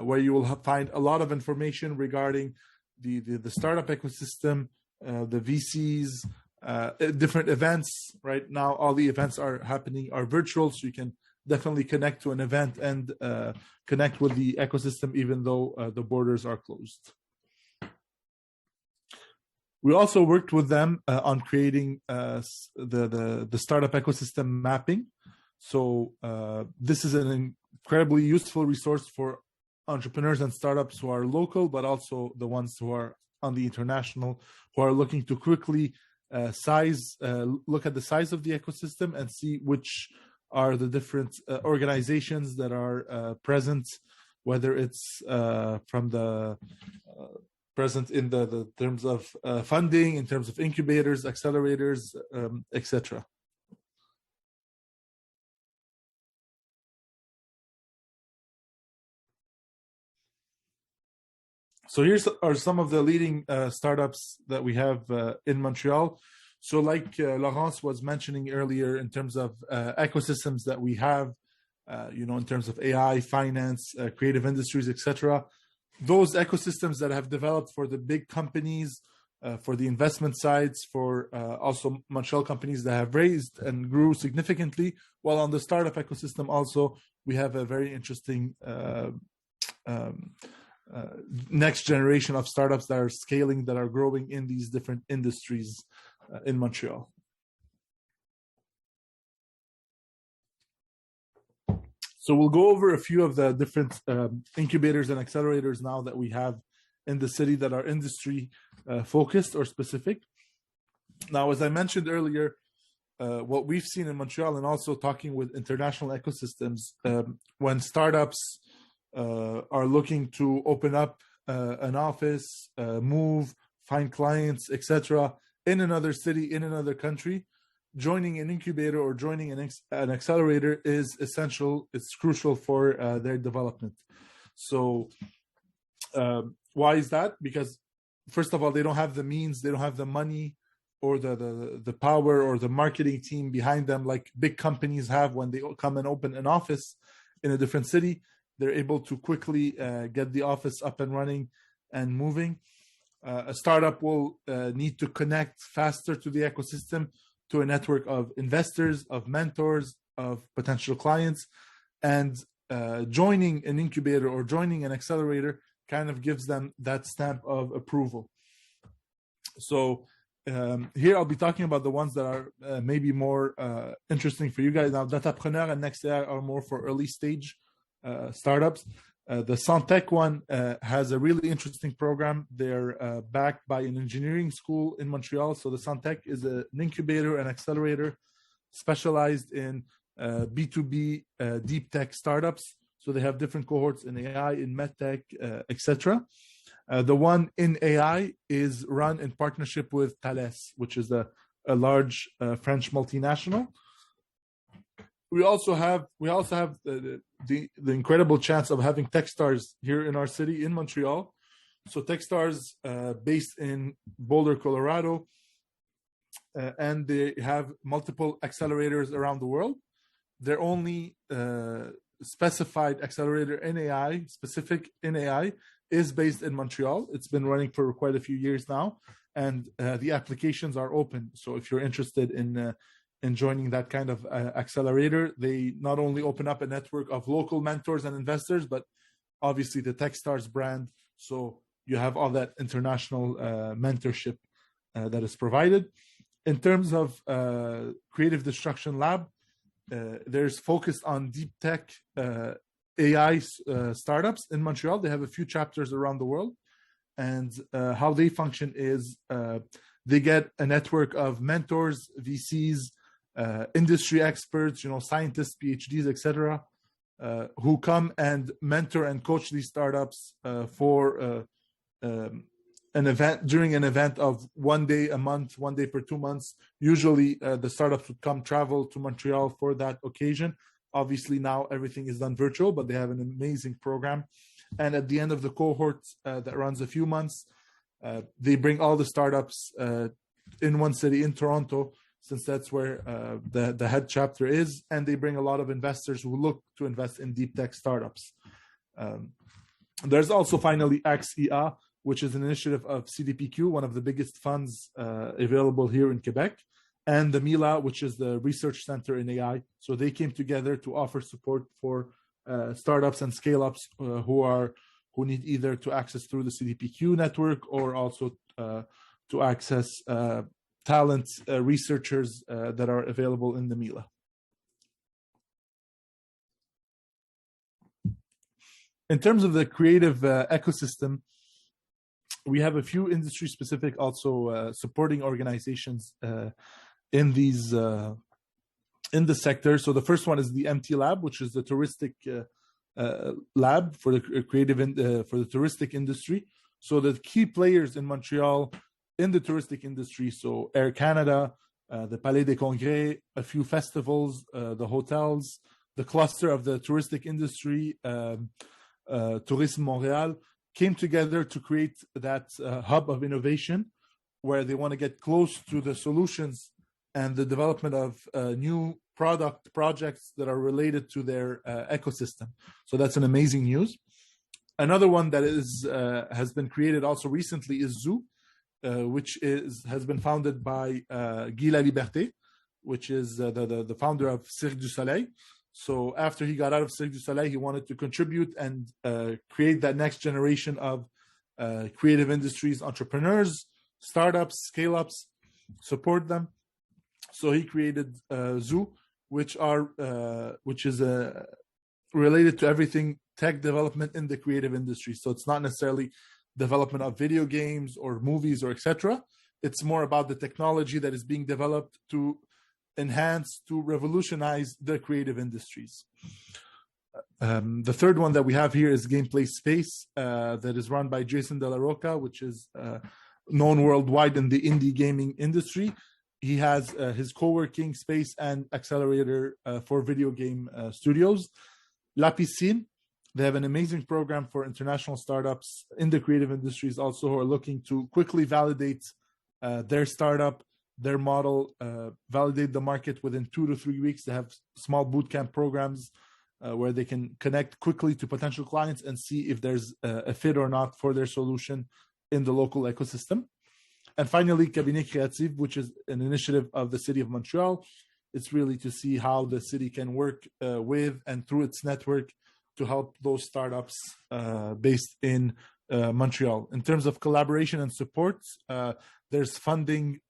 where you will find a lot of information regarding the startup ecosystem, the VCs, different events. Right now, all the events are virtual, so you can definitely connect to an event and connect with the ecosystem, even though the borders are closed. We also worked with them on creating the startup ecosystem mapping. So this is an incredibly useful resource for entrepreneurs and startups who are local, but also the ones who are on the international, who are looking to quickly look at the size of the ecosystem and see which are the different organizations that are present, whether it's from the present in the terms of funding, in terms of incubators, accelerators, etc. So here are some of the leading startups that we have in Montreal. So like Laurence was mentioning earlier, in terms of ecosystems that we have, in terms of AI, finance, creative industries, etc. Those ecosystems that have developed for the big companies, for the investment sides, for also Montreal companies that have raised and grew significantly. While on the startup ecosystem also, we have a very interesting next generation of startups that are scaling, that are growing in these different industries in Montreal. So we'll go over a few of the different incubators and accelerators now that we have in the city that are industry focused or specific. Now, as I mentioned earlier, what we've seen in Montreal, and also talking with international ecosystems, when startups are looking to open up an office, move, find clients, etc., in another city, in another country, joining an incubator or joining an accelerator is essential. It's crucial for their development. So why is that? Because first of all, they don't have the means, they don't have the money or the power or the marketing team behind them like big companies have when they come and open an office in a different city. They're able to quickly get the office up and running and moving. A startup will need to connect faster to the ecosystem, to a network of investors, of mentors, of potential clients. And joining an incubator or joining an accelerator kind of gives them that stamp of approval. So here I'll be talking about the ones that are maybe more interesting for you guys. Now, Datapreneur and Nextea are more for early stage startups. The Santec one has a really interesting program. They're backed by an engineering school in Montreal. So the Santec is an incubator and accelerator specialized in B2B deep tech startups. So they have different cohorts in AI, in medtech, etc. The one in AI is run in partnership with Thales, which is a large French multinational. We also have the incredible chance of having Techstars here in our city in Montreal. So Techstars, based in Boulder, Colorado, and they have multiple accelerators around the world. Their only specified accelerator in AI, specific in AI, is based in Montreal. It's been running for quite a few years now, and the applications are open. So if you're interested in joining that kind of accelerator, they not only open up a network of local mentors and investors, but obviously the Techstars brand. So you have all that international mentorship that is provided. In terms of Creative Destruction Lab, there's focused on deep tech AI startups in Montreal. They have a few chapters around the world, and how they function is they get a network of mentors, VCs, industry experts, scientists, PhDs, etc., who come and mentor and coach these startups for an event, during an event of 1 day a month, 1 day per 2 months. Usually the startups would travel to Montreal for that occasion. Obviously now everything is done virtual, but they have an amazing program. And at the end of the cohort that runs a few months, they bring all the startups in one city, in Toronto, since that's where the head chapter is. And they bring a lot of investors who look to invest in deep tech startups. There's also finally AXE-IA, which is an initiative of CDPQ, one of the biggest funds available here in Quebec, and the MILA, which is the research center in AI. So they came together to offer support for startups and scale-ups who need either to access through the CDPQ network or also to access talent researchers that are available in the MILA. In terms of the creative ecosystem, we have a few industry-specific also supporting organizations in the sector. So the first one is the MT Lab, which is the touristic lab for the creative for the touristic industry. So the key players in Montreal in the touristic industry, so Air Canada, the Palais des Congrès, a few festivals, the hotels, the cluster of the touristic industry, Tourisme Montréal, came together to create that hub of innovation where they want to get close to the solutions and the development of new projects that are related to their ecosystem. So that's an amazing news. Another one that has been created also recently is Zoo, which has been founded by Guy Laliberté, which is the founder of Cirque du Soleil. So after he got out of Cirque du Soleil, he wanted to contribute and create that next generation of creative industries, entrepreneurs, startups, scale-ups, support them. So he created Zoo, which is related to everything tech development in the creative industry. So it's not necessarily development of video games or movies or etc. It's more about the technology that is being developed to enhance, to revolutionize the creative industries. The third one that we have here is Gameplay Space, that is run by Jason De La Roca, which is known worldwide in the indie gaming industry. He has his co-working space and accelerator for video game studios. La Piscine, they have an amazing program for international startups in the creative industries also who are looking to quickly validate their startup, their model, validate the market within 2 to 3 weeks. They have small bootcamp programs where they can connect quickly to potential clients and see if there's a fit or not for their solution in the local ecosystem. And finally, Cabinet Créatif, which is an initiative of the city of Montreal. It's really to see how the city can work with and through its network to help those startups based in Montreal. In terms of collaboration and support, there's funding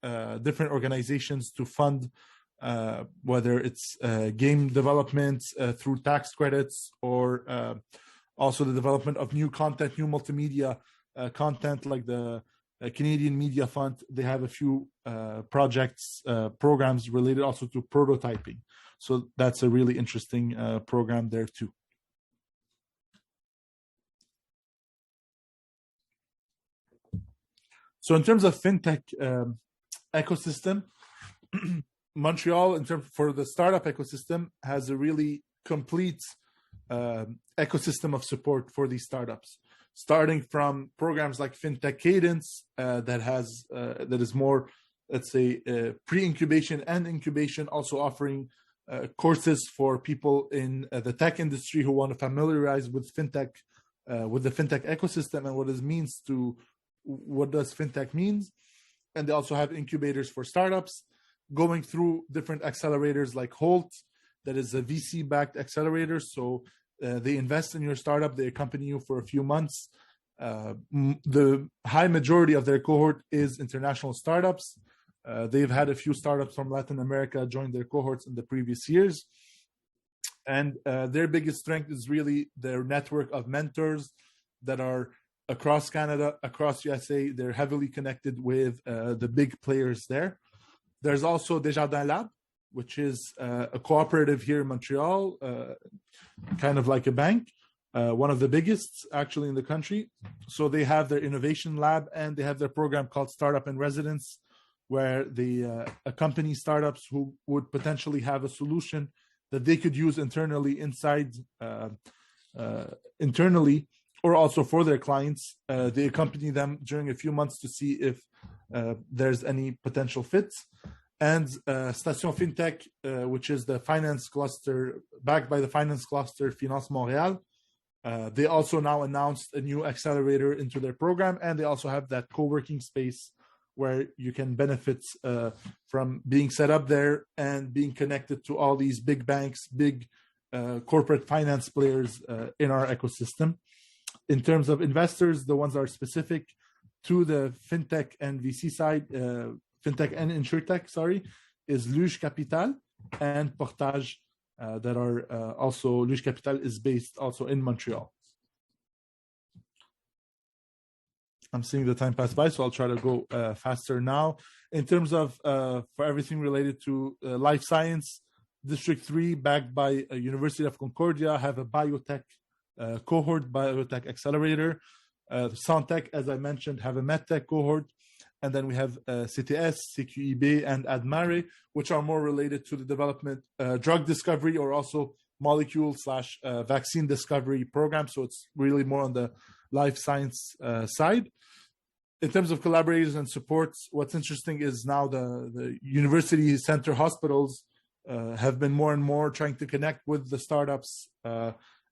different organizations to fund whether it's game development through tax credits or also the development of new content, new multimedia content like the Canadian Media Fund. They have a few projects, programs related also to prototyping. So that's a really interesting program there too. So in terms of fintech ecosystem, Montreal, in terms for the startup ecosystem, has a really complete ecosystem of support for these startups, starting from programs like FinTech Cadence that is more, let's say, pre-incubation and incubation, also offering courses for people in the tech industry who want to familiarize with fintech, with the fintech ecosystem and what does fintech means. And they also have incubators for startups, going through different accelerators like Holt, that is a VC-backed accelerator. So they invest in your startup, they accompany you for a few months. The high majority of their cohort is international startups. They've had a few startups from Latin America join their cohorts in the previous years. And their biggest strength is really their network of mentors that are across Canada, across USA. They're heavily connected with the big players there. There's also Desjardins Lab, which is a cooperative here in Montreal, kind of like a bank, one of the biggest actually in the country. So they have their innovation lab and they have their program called Startup in Residence, where they accompany startups who would potentially have a solution that they could use internally or also for their clients. They accompany them during a few months to see if there's any potential fits. And Station FinTech, which is the finance cluster, backed by the finance cluster Finance Montréal. They also now announced a new accelerator into their program, and they also have that co-working space where you can benefit from being set up there and being connected to all these big banks, big corporate finance players in our ecosystem. In terms of investors, the ones that are specific to the fintech and VC side, fintech and insurtech, is Luge Capital and Portage, that are also, Luge Capital is based also in Montreal. I'm seeing the time pass by, so I'll try to go faster now. In terms of, for everything related to life science, District 3, backed by University of Concordia, have a biotech cohort, biotech accelerator. Santec, as I mentioned, have a medtech cohort. And then we have CTS, CQIB, and Admare, which are more related to the development, drug discovery, or also molecule/vaccine discovery program. So it's really more on the life science side. In terms of collaborators and supports, what's interesting is now the university center hospitals have been more and more trying to connect with the startups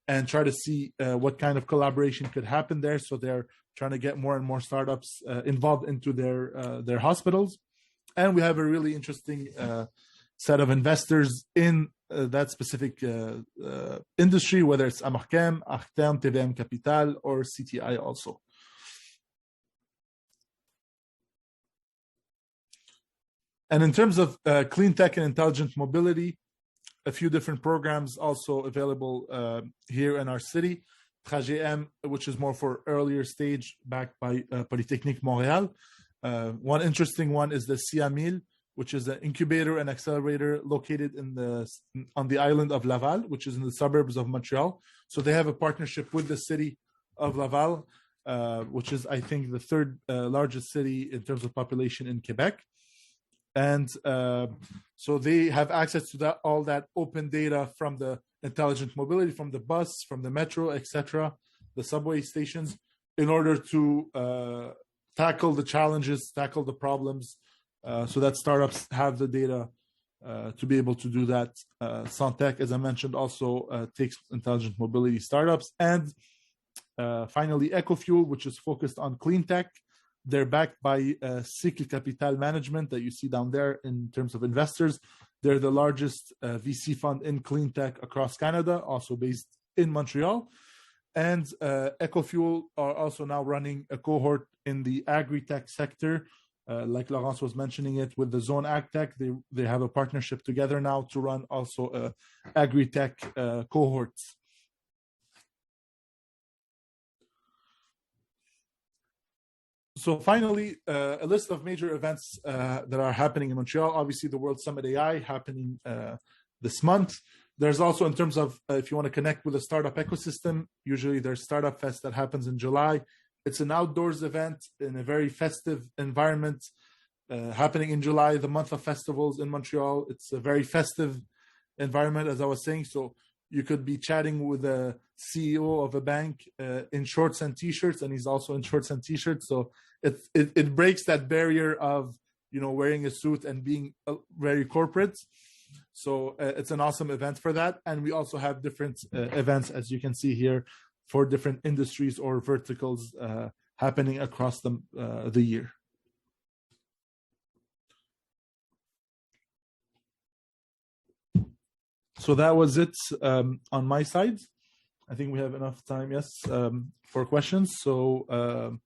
and try to see what kind of collaboration could happen there. So they're trying to get more and more startups involved into their hospitals. And we have a really interesting set of investors in that specific industry, whether it's Amarchem, Artem, TVM Capital, or CTI also. And in terms of clean tech and intelligent mobility, a few different programs also available here in our city. Trajet M, which is more for earlier stage, backed by Polytechnique Montréal. One interesting one is the CIAMIL, which is an incubator and accelerator located on the island of Laval, which is in the suburbs of Montreal. So they have a partnership with the city of Laval, which is, I think, the third largest city in terms of population in Quebec. And so they have access to all that open data from the intelligent mobility, from the bus, from the metro, etc., the subway stations, in order to tackle the challenges, tackle the problems, so that startups have the data to be able to do that. Santec, as I mentioned, also takes intelligent mobility startups. And finally, EcoFuel, which is focused on clean tech. They're backed by Cycle Capital Management that you see down there in terms of investors. They're the largest VC fund in clean tech across Canada, also based in Montreal. And EcoFuel are also now running a cohort in the agri-tech sector. Like Laurence was mentioning it with the Zone AgTech, they have a partnership together now to run also agri-tech cohorts. So finally, a list of major events that are happening in Montreal. Obviously, the World Summit AI happening this month. There's also, in terms of if you want to connect with the startup ecosystem, usually there's Startup Fest that happens in July. It's an outdoors event in a very festive environment happening in July, the month of festivals in Montreal. It's a very festive environment, as I was saying. So you could be chatting with a CEO of a bank in shorts and t-shirts, and he's also in shorts and t-shirts. So it breaks that barrier of, wearing a suit and being very corporate. So it's an awesome event for that. And we also have different events, as you can see here, for different industries or verticals happening across the year. So that was it on my side. I think we have enough time, yes, for questions. So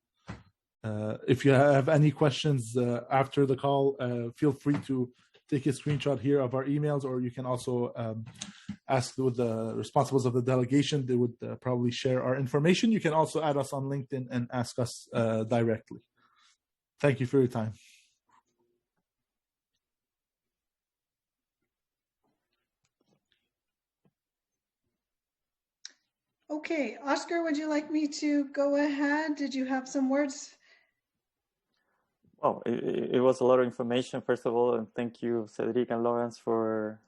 if you have any questions after the call, feel free to take a screenshot here of our emails, or you can also ask with the responsibles of the delegation. They would probably share our information. You can also add us on LinkedIn and ask us directly. Thank you for your time. Okay, Oscar, would you like me to go ahead? Did you have some words? Well, it was a lot of information, first of all, and thank you, Cedric and Laurence, for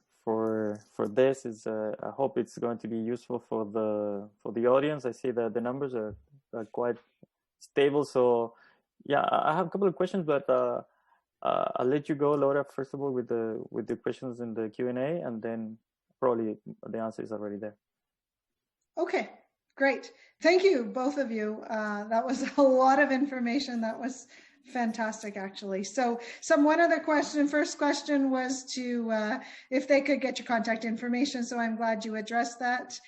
this. I hope it's going to be useful for the audience. I see that the numbers are quite stable. So yeah, I have a couple of questions, but I'll let you go, Laura, first of all, with the questions in the Q&A, and then probably the answer is already there. Okay, great. Thank you, both of you. That was a lot of information. That was fantastic, actually. So one other question. First question was to if they could get your contact information. So I'm glad you addressed that.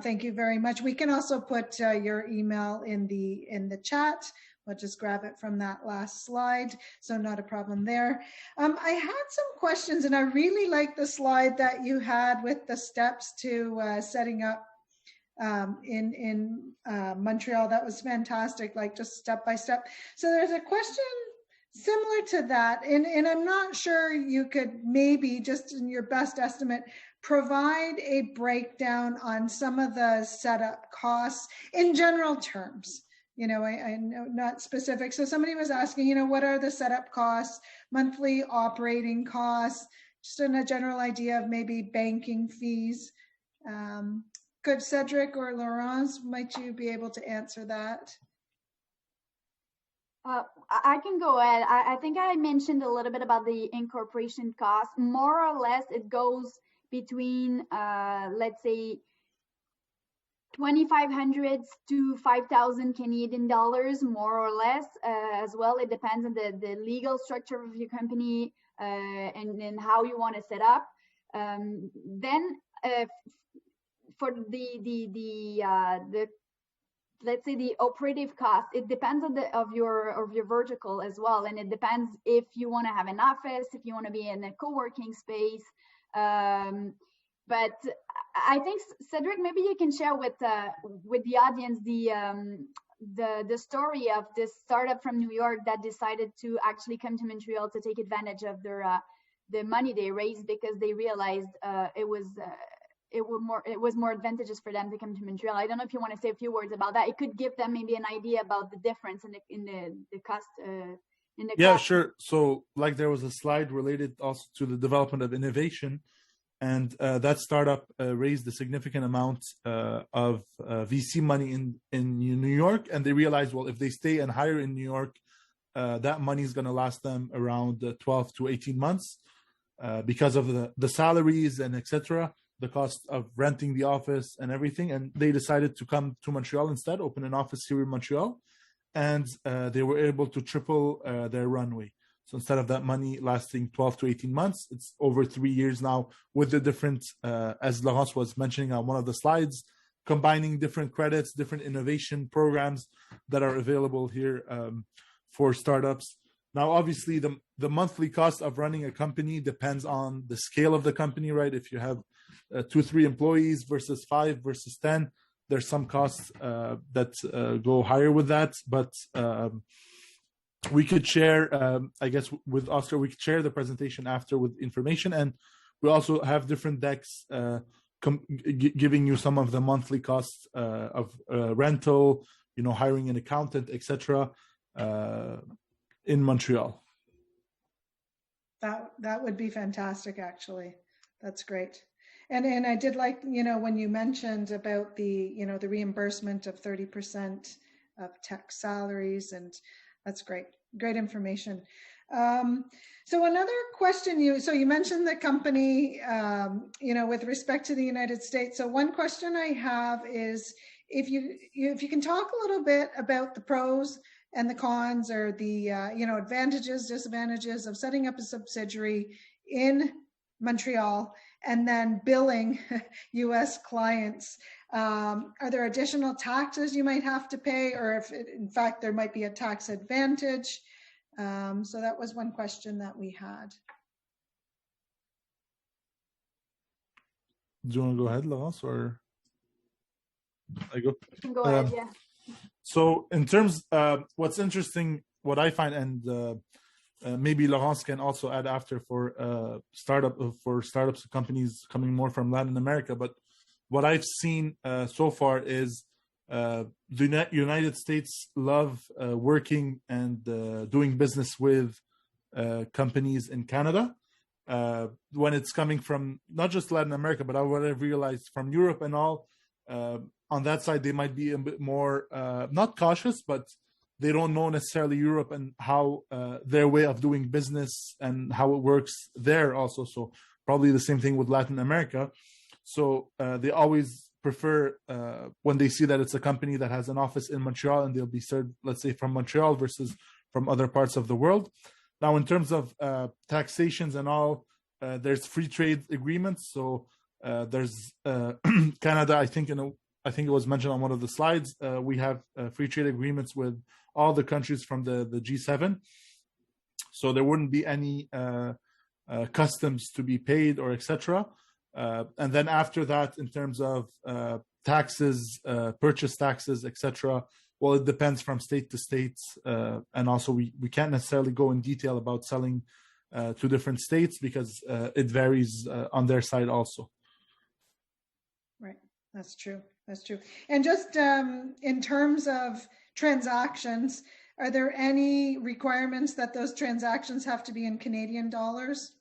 Thank you very much. We can also put your email in the chat. We'll just grab it from that last slide. So not a problem there. I had some questions, and I really like the slide that you had with the steps to setting up in Montreal. That was fantastic, like just step by step. So there's a question similar to that, and I'm not sure, you could maybe just in your best estimate provide a breakdown on some of the setup costs in general terms. I know not specific. So somebody was asking, what are the setup costs, monthly operating costs, just in a general idea of maybe banking fees. Could Cedric or Laurence, might you be able to answer that? I can go ahead. I think I mentioned a little bit about the incorporation cost. More or less, it goes between, let's say, 2,500 to 5,000 Canadian dollars, more or less. As well, it depends on the legal structure of your company and how you want to set up. Then, for the let's say the operative cost, it depends on of your vertical as well, and it depends if you want to have an office, if you want to be in a co-working space. But I think, Cedric, maybe you can share with the audience the story of this startup from New York that decided to actually come to Montreal to take advantage of the money they raised, because they realized it was more advantageous for them to come to Montreal. I don't know if you want to say a few words about that. It could give them maybe an idea about the difference in the cost. Yeah, sure. So like there was a slide related also to the development of innovation, and that startup raised a significant amount of VC money in New York, and they realized, well, if they stay and hire in New York, that money is going to last them around 12 to 18 months because of the salaries and etc., the cost of renting the office and everything. And they decided to come to Montreal instead, open an office here in Montreal, and they were able to triple their runway. So instead of that money lasting 12 to 18 months, it's over 3 years now with the different, as Laurence was mentioning on one of the slides, combining different credits, different innovation programs that are available here for startups. Now, obviously, the monthly cost of running a company depends on the scale of the company, right? If you have 2-3 employees versus 5 versus 10, there's some costs that go higher with that. But we could share, I guess, with Oscar, we could share the presentation after with information. And we also have different decks giving you some of the monthly costs of rental, hiring an accountant, etc. In Montreal. That would be fantastic, actually. That's great. And I did like, when you mentioned about the, the reimbursement of 30% of tech salaries, and that's great. Great information. So another question you mentioned the company, with respect to the United States. So one question I have is if you can talk a little bit about the pros and the cons, or the advantages, disadvantages of setting up a subsidiary in Montreal and then billing U.S. clients. Are there additional taxes you might have to pay, or if in fact there might be a tax advantage? So that was one question that we had. Do you want to go ahead, Laurence, or I go? Go ahead, yeah. So in terms, what's interesting, what I find, and maybe Laurence can also add after for startups companies coming more from Latin America, but what I've seen so far is the United States love working and doing business with companies in Canada. When it's coming from not just Latin America, but what I've realized from Europe and all, on that side, they might be a bit more, not cautious, but they don't know necessarily Europe and how their way of doing business and how it works there also. So probably the same thing with Latin America. So they always prefer when they see that it's a company that has an office in Montreal and they'll be served, let's say, from Montreal versus from other parts of the world. Now, in terms of taxations and all, there's free trade agreements. So there's Canada, I think it was mentioned on one of the slides. We have free trade agreements with all the countries from the G7. So there wouldn't be any customs to be paid or etc. And then after that, in terms of taxes, purchase taxes, etc., well, it depends from state to state. And also we can't necessarily go in detail about selling to different states because it varies on their side also. Right. That's true. That's true. And just in terms of transactions, are there any requirements that those transactions have to be in Canadian dollars?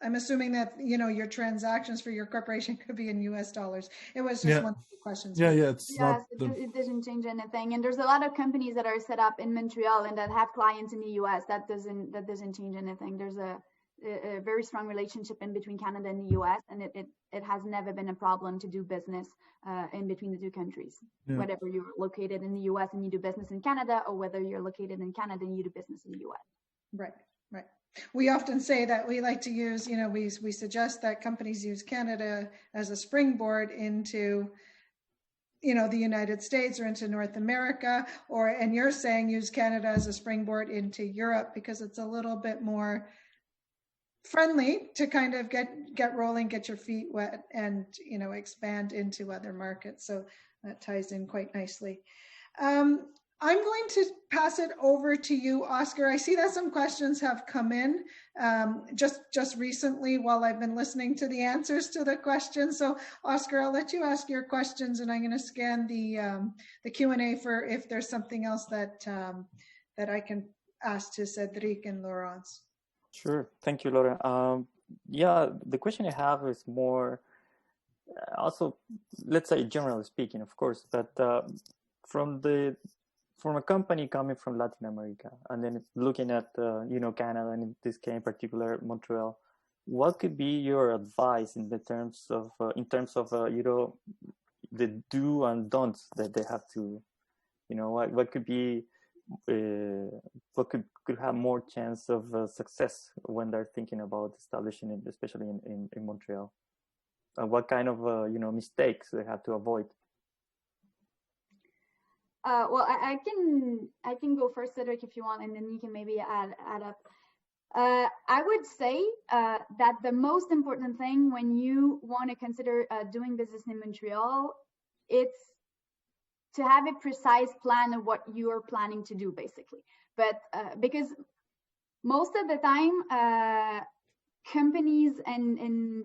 I'm assuming that, your transactions for your corporation could be in US dollars. It was just one of the questions. It doesn't change anything. And there's a lot of companies that are set up in Montreal and that have clients in the US. That doesn't change anything. There's a very strong relationship in between Canada and the US, and it has never been a problem to do business in between the two countries. Yeah. Whether you're located in the US and you do business in Canada, or whether you're located in Canada and you do business in the US. Right. We often say that we like to use, we suggest that companies use Canada as a springboard into, the United States or into North America, and you're saying use Canada as a springboard into Europe because it's a little bit more friendly to kind of get rolling, get your feet wet, and expand into other markets. So that ties in quite nicely. I'm going to pass it over to you, Oscar. I see that some questions have come in just recently while I've been listening to the answers to the questions. So Oscar, I'll let you ask your questions, and I'm going to scan the Q&A for if there's something else that I can ask to Cedric and Laurence. Sure. Thank you, Laura. The question I have is more also, let's say, generally speaking, of course, but from a company coming from Latin America and then looking at Canada, and in this case in particular Montreal, what could be your advice in terms of the do and don'ts that they have to, what could be what could have more chance of success when they're thinking about establishing it, especially in Montreal? what kind of mistakes they have to avoid? Well, I can go first, Cedric, if you want, and then you can maybe add up. I would say that the most important thing when you want to consider doing business in Montreal, it's to have a precise plan of what you are planning to do, basically. But because most of the time, companies and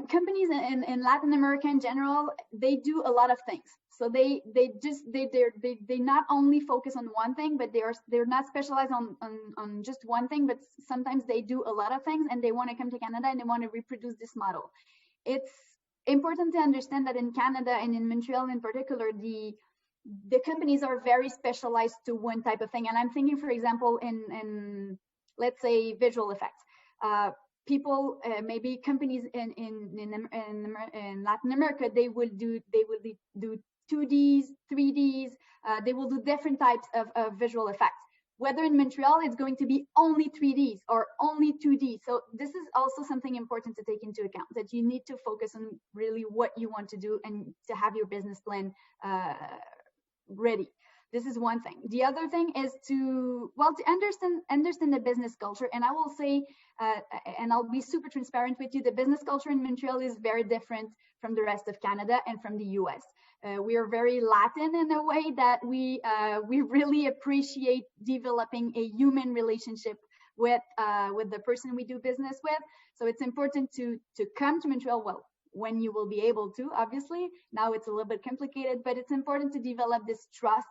companies in Latin America in general, they do a lot of things. So they not only focus on one thing, but they're not specialized on just one thing, but sometimes they do a lot of things, and they want to come to Canada and they want to reproduce this model. It's important to understand that in Canada and in Montreal in particular, the companies are very specialized to one type of thing. And I'm thinking, for example, in let's say visual effects. People, maybe companies in Latin America, they will do 2Ds, 3Ds. They will do different types of visual effects. Whether in Montreal, it's going to be only 3Ds or only 2D. So this is also something important to take into account, that you need to focus on really what you want to do and to have your business plan ready. This is one thing. The other thing is to understand the business culture. And I will say, and I'll be super transparent with you, the business culture in Montreal is very different from the rest of Canada and from the US. We are very Latin in a way that we really appreciate developing a human relationship with the person we do business with. So it's important to come to Montreal, well, when you will be able to, obviously. Now it's a little bit complicated, but it's important to develop this trust,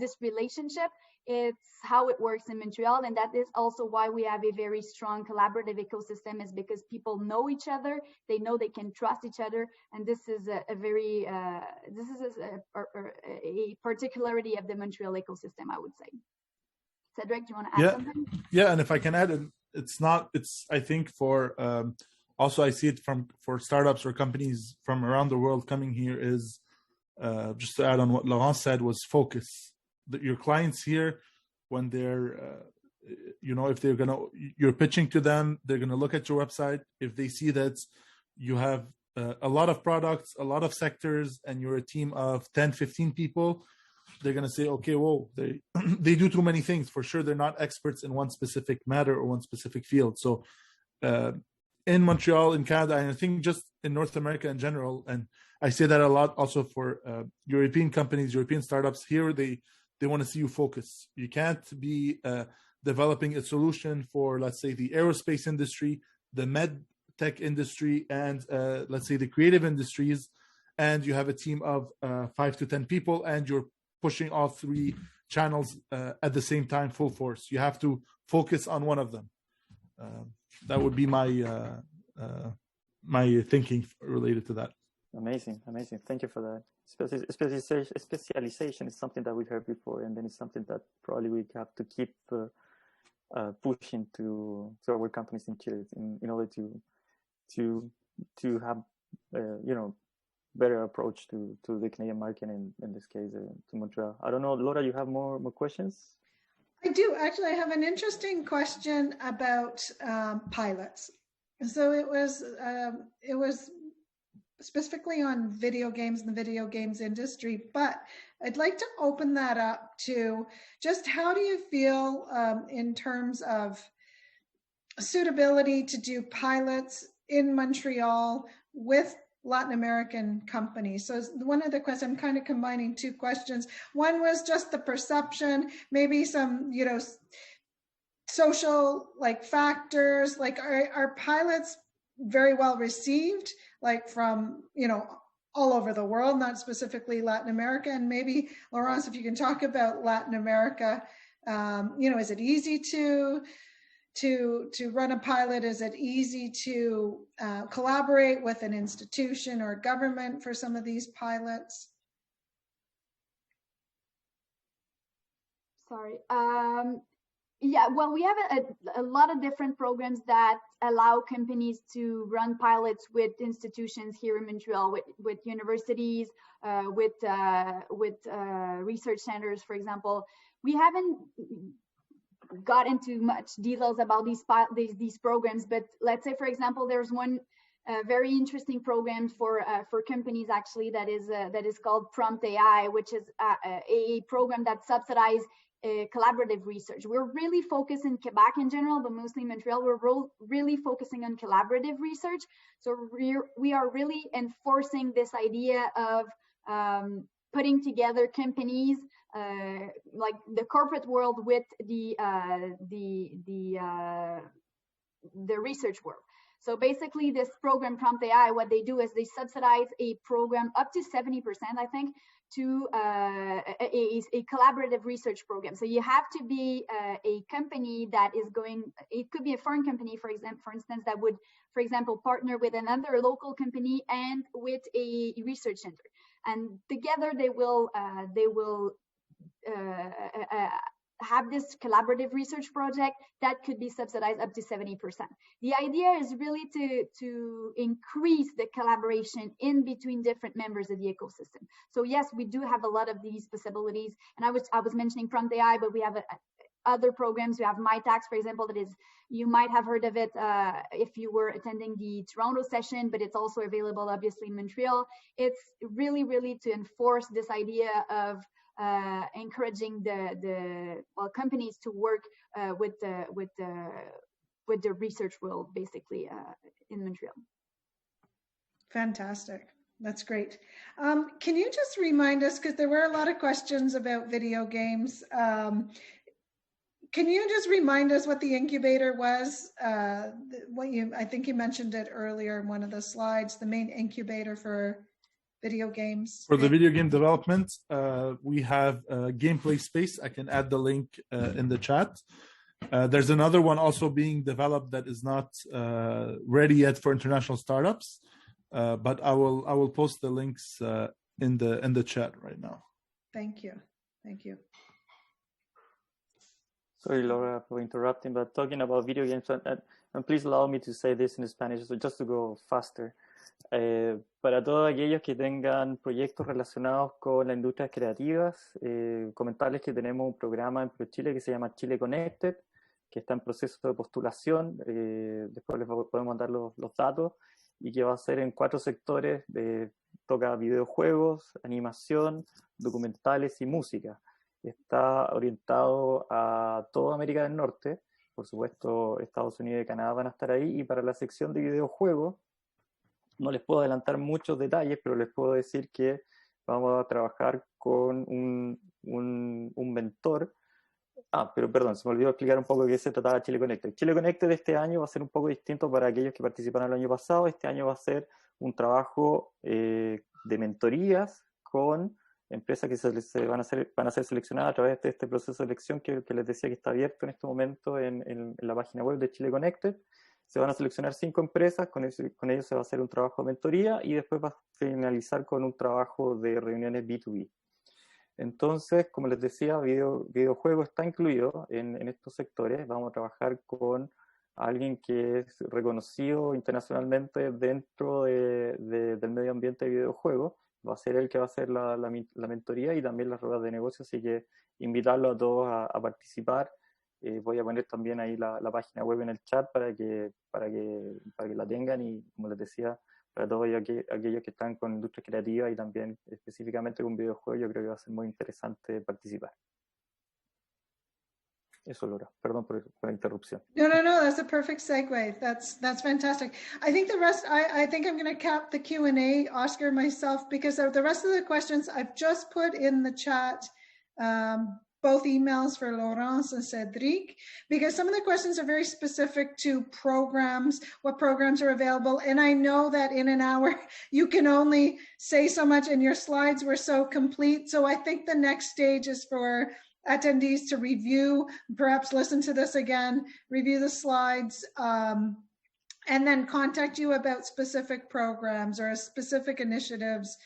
this relationship. It's how it works in Montreal, and that is also why we have a very strong collaborative ecosystem, is because people know each other, they know they can trust each other, and this is a particularity of the Montreal ecosystem, I would say. Cedric, do you want to add something? Yeah, and if I can add, I think for also I see it for startups or companies from around the world coming here is just to add on what Laurence said, was focus. Your clients here, when they're, if you're pitching to them, they're going to look at your website. If they see that you have a lot of products, a lot of sectors, and you're a team of 10, 15 people, they're going to say, okay, whoa, they do too many things. For sure, they're not experts in one specific matter or one specific field. So in Montreal, in Canada, and I think just in North America in general, and I say that a lot also for European companies, European startups here, they want to see you focus. You can't be developing a solution for, let's say, the aerospace industry, the med tech industry, and let's say the creative industries, and you have a team of 5 to 10 people, and you're pushing all three channels at the same time, full force. You have to focus on one of them. That would be my thinking related to that. Amazing. Thank you for that. Specialization is something that we heard before, and then it's something that probably we have to keep pushing to our companies in Chile in order to have better approach to the Canadian market, and in this case to Montreal. I don't know, Laura, you have more questions? I do. Actually, I have an interesting question about pilots. So it was specifically on video games and the video games industry, but I'd like to open that up to just how do you feel in terms of suitability to do pilots in Montreal with Latin American companies? So one of the questions, I'm kind of combining two questions. One was just the perception, maybe some, social factors, are pilots very well received, from, all over the world, not specifically Latin America? And maybe, Laurence, if you can talk about Latin America, is it easy to run a pilot? Is it easy to collaborate with an institution or government for some of these pilots? Sorry. Yeah, well, we have a lot of different programs that allow companies to run pilots with institutions here in Montreal, with universities, with research centers, for example. We haven't got into much details about these programs, but let's say, for example, there's one very interesting program for companies actually that is called Prompt AI, which is a program that subsidizes collaborative research. We're really focused in Quebec in general, but mostly in Montreal, we're really focusing on collaborative research. So we are really enforcing this idea of putting together companies like the corporate world with the research world. So basically this program Prompt AI, what they do is they subsidize a program up to 70%, I think, to a collaborative research program. So you have to be a company that is going, it could be a foreign company, for instance, that would, for example, partner with another local company and with a research center. And together they will have this collaborative research project that could be subsidized up to 70%. The idea is really to increase the collaboration in between different members of the ecosystem. So yes, we do have a lot of these possibilities, and I was mentioning Prompt AI, but we have other programs. We have MyTax, for example, that is, you might have heard of it if you were attending the Toronto session, but it's also available obviously in Montreal. It's really, really to enforce this idea of encouraging the companies to work with the research world, basically, in Montreal. Fantastic. That's great. Can you just remind us, because there were a lot of questions about video games, can you just remind us what the incubator was? I think you mentioned it earlier in one of the slides, the main incubator for video games. For the video game development, we have Gameplay Space. I can add the link in the chat. There's another one also being developed that is not ready yet for international startups, but I will post the links in the chat right now. Thank you. Thank you. Sorry, Laura, for interrupting, but talking about video games, and please allow me to say this in Spanish, so just to go faster. Para todos aquellos que tengan proyectos relacionados con las industrias creativas, comentarles que tenemos un programa en ProChile que se llama Chile Connected, que está en proceso de postulación, después les podemos mandar los datos, y que va a ser en 4 sectores, toca videojuegos, animación, documentales y música. Está orientado a toda América del Norte, por supuesto Estados Unidos y Canadá van a estar ahí, y para la sección de videojuegos no les puedo adelantar muchos detalles, pero les puedo decir que vamos a trabajar con un mentor. Pero perdón, se me olvidó explicar un poco de qué se trataba Chile Connected. Chile Connected de este año va a ser un poco distinto para aquellos que participaron el año pasado. Este año va a ser un trabajo de mentorías con empresas que van a ser seleccionadas a través de este proceso de selección que les decía que está abierto en este momento en la página web de Chile Connected. Se van a seleccionar 5 empresas, con ellos se va a hacer un trabajo de mentoría y después va a finalizar con un trabajo de reuniones B2B. Entonces, como les decía, videojuego está incluido en estos sectores. Vamos a trabajar con alguien que es reconocido internacionalmente dentro del medio ambiente de videojuegos. Va a ser él que va a hacer la mentoría y también las ruedas de negocio, así que invitarlos a todos a participar. Voy a poner también ahí la página web en el chat para que la tengan, y como les decía, para todos aquellos que están con industria creativa y también específicamente con videojuegos, yo creo que va a ser muy interesante participar. Eso, Laura. Perdón por la interrupción. No, that's a perfect segue. That's fantastic. I think the rest, I think I'm going to cap the Q&A, Oscar, myself, because the rest of the questions I've just put in the chat, both emails for Laurence and Cédric, because some of the questions are very specific to programs, what programs are available. And I know that in an hour, you can only say so much and your slides were so complete. So I think the next stage is for attendees to review, perhaps listen to this again, review the slides, and then contact you about specific programs or specific initiatives,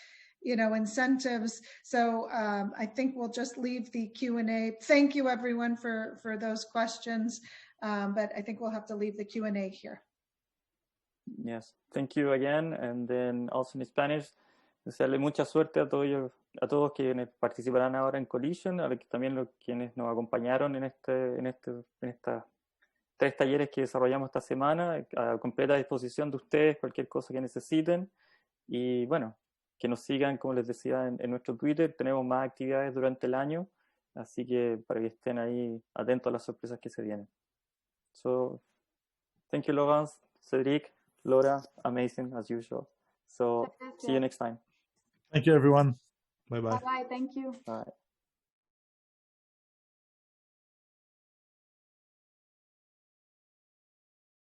incentives. So I think we'll just leave the Q&A. Thank you everyone for those questions, but I think we'll have to leave the Q&A here. Yes, thank you again. And then also in Spanish, desearle mucha suerte a todos a todos quienes participarán ahora en Collision, a también quienes nos acompañaron en estas 3 talleres que desarrollamos esta semana, a completa disposición de ustedes, cualquier cosa que necesiten. Y bueno, que nos sigan, como les decía, en nuestro Twitter. Tenemos más actividades durante el año, así que para que estén ahí atentos a las sorpresas que se vienen. So, thank you, Laurence, Cedric, Laura, amazing as usual. So, see you next time. Thank you, everyone. Bye-bye. Bye-bye, thank you. Bye.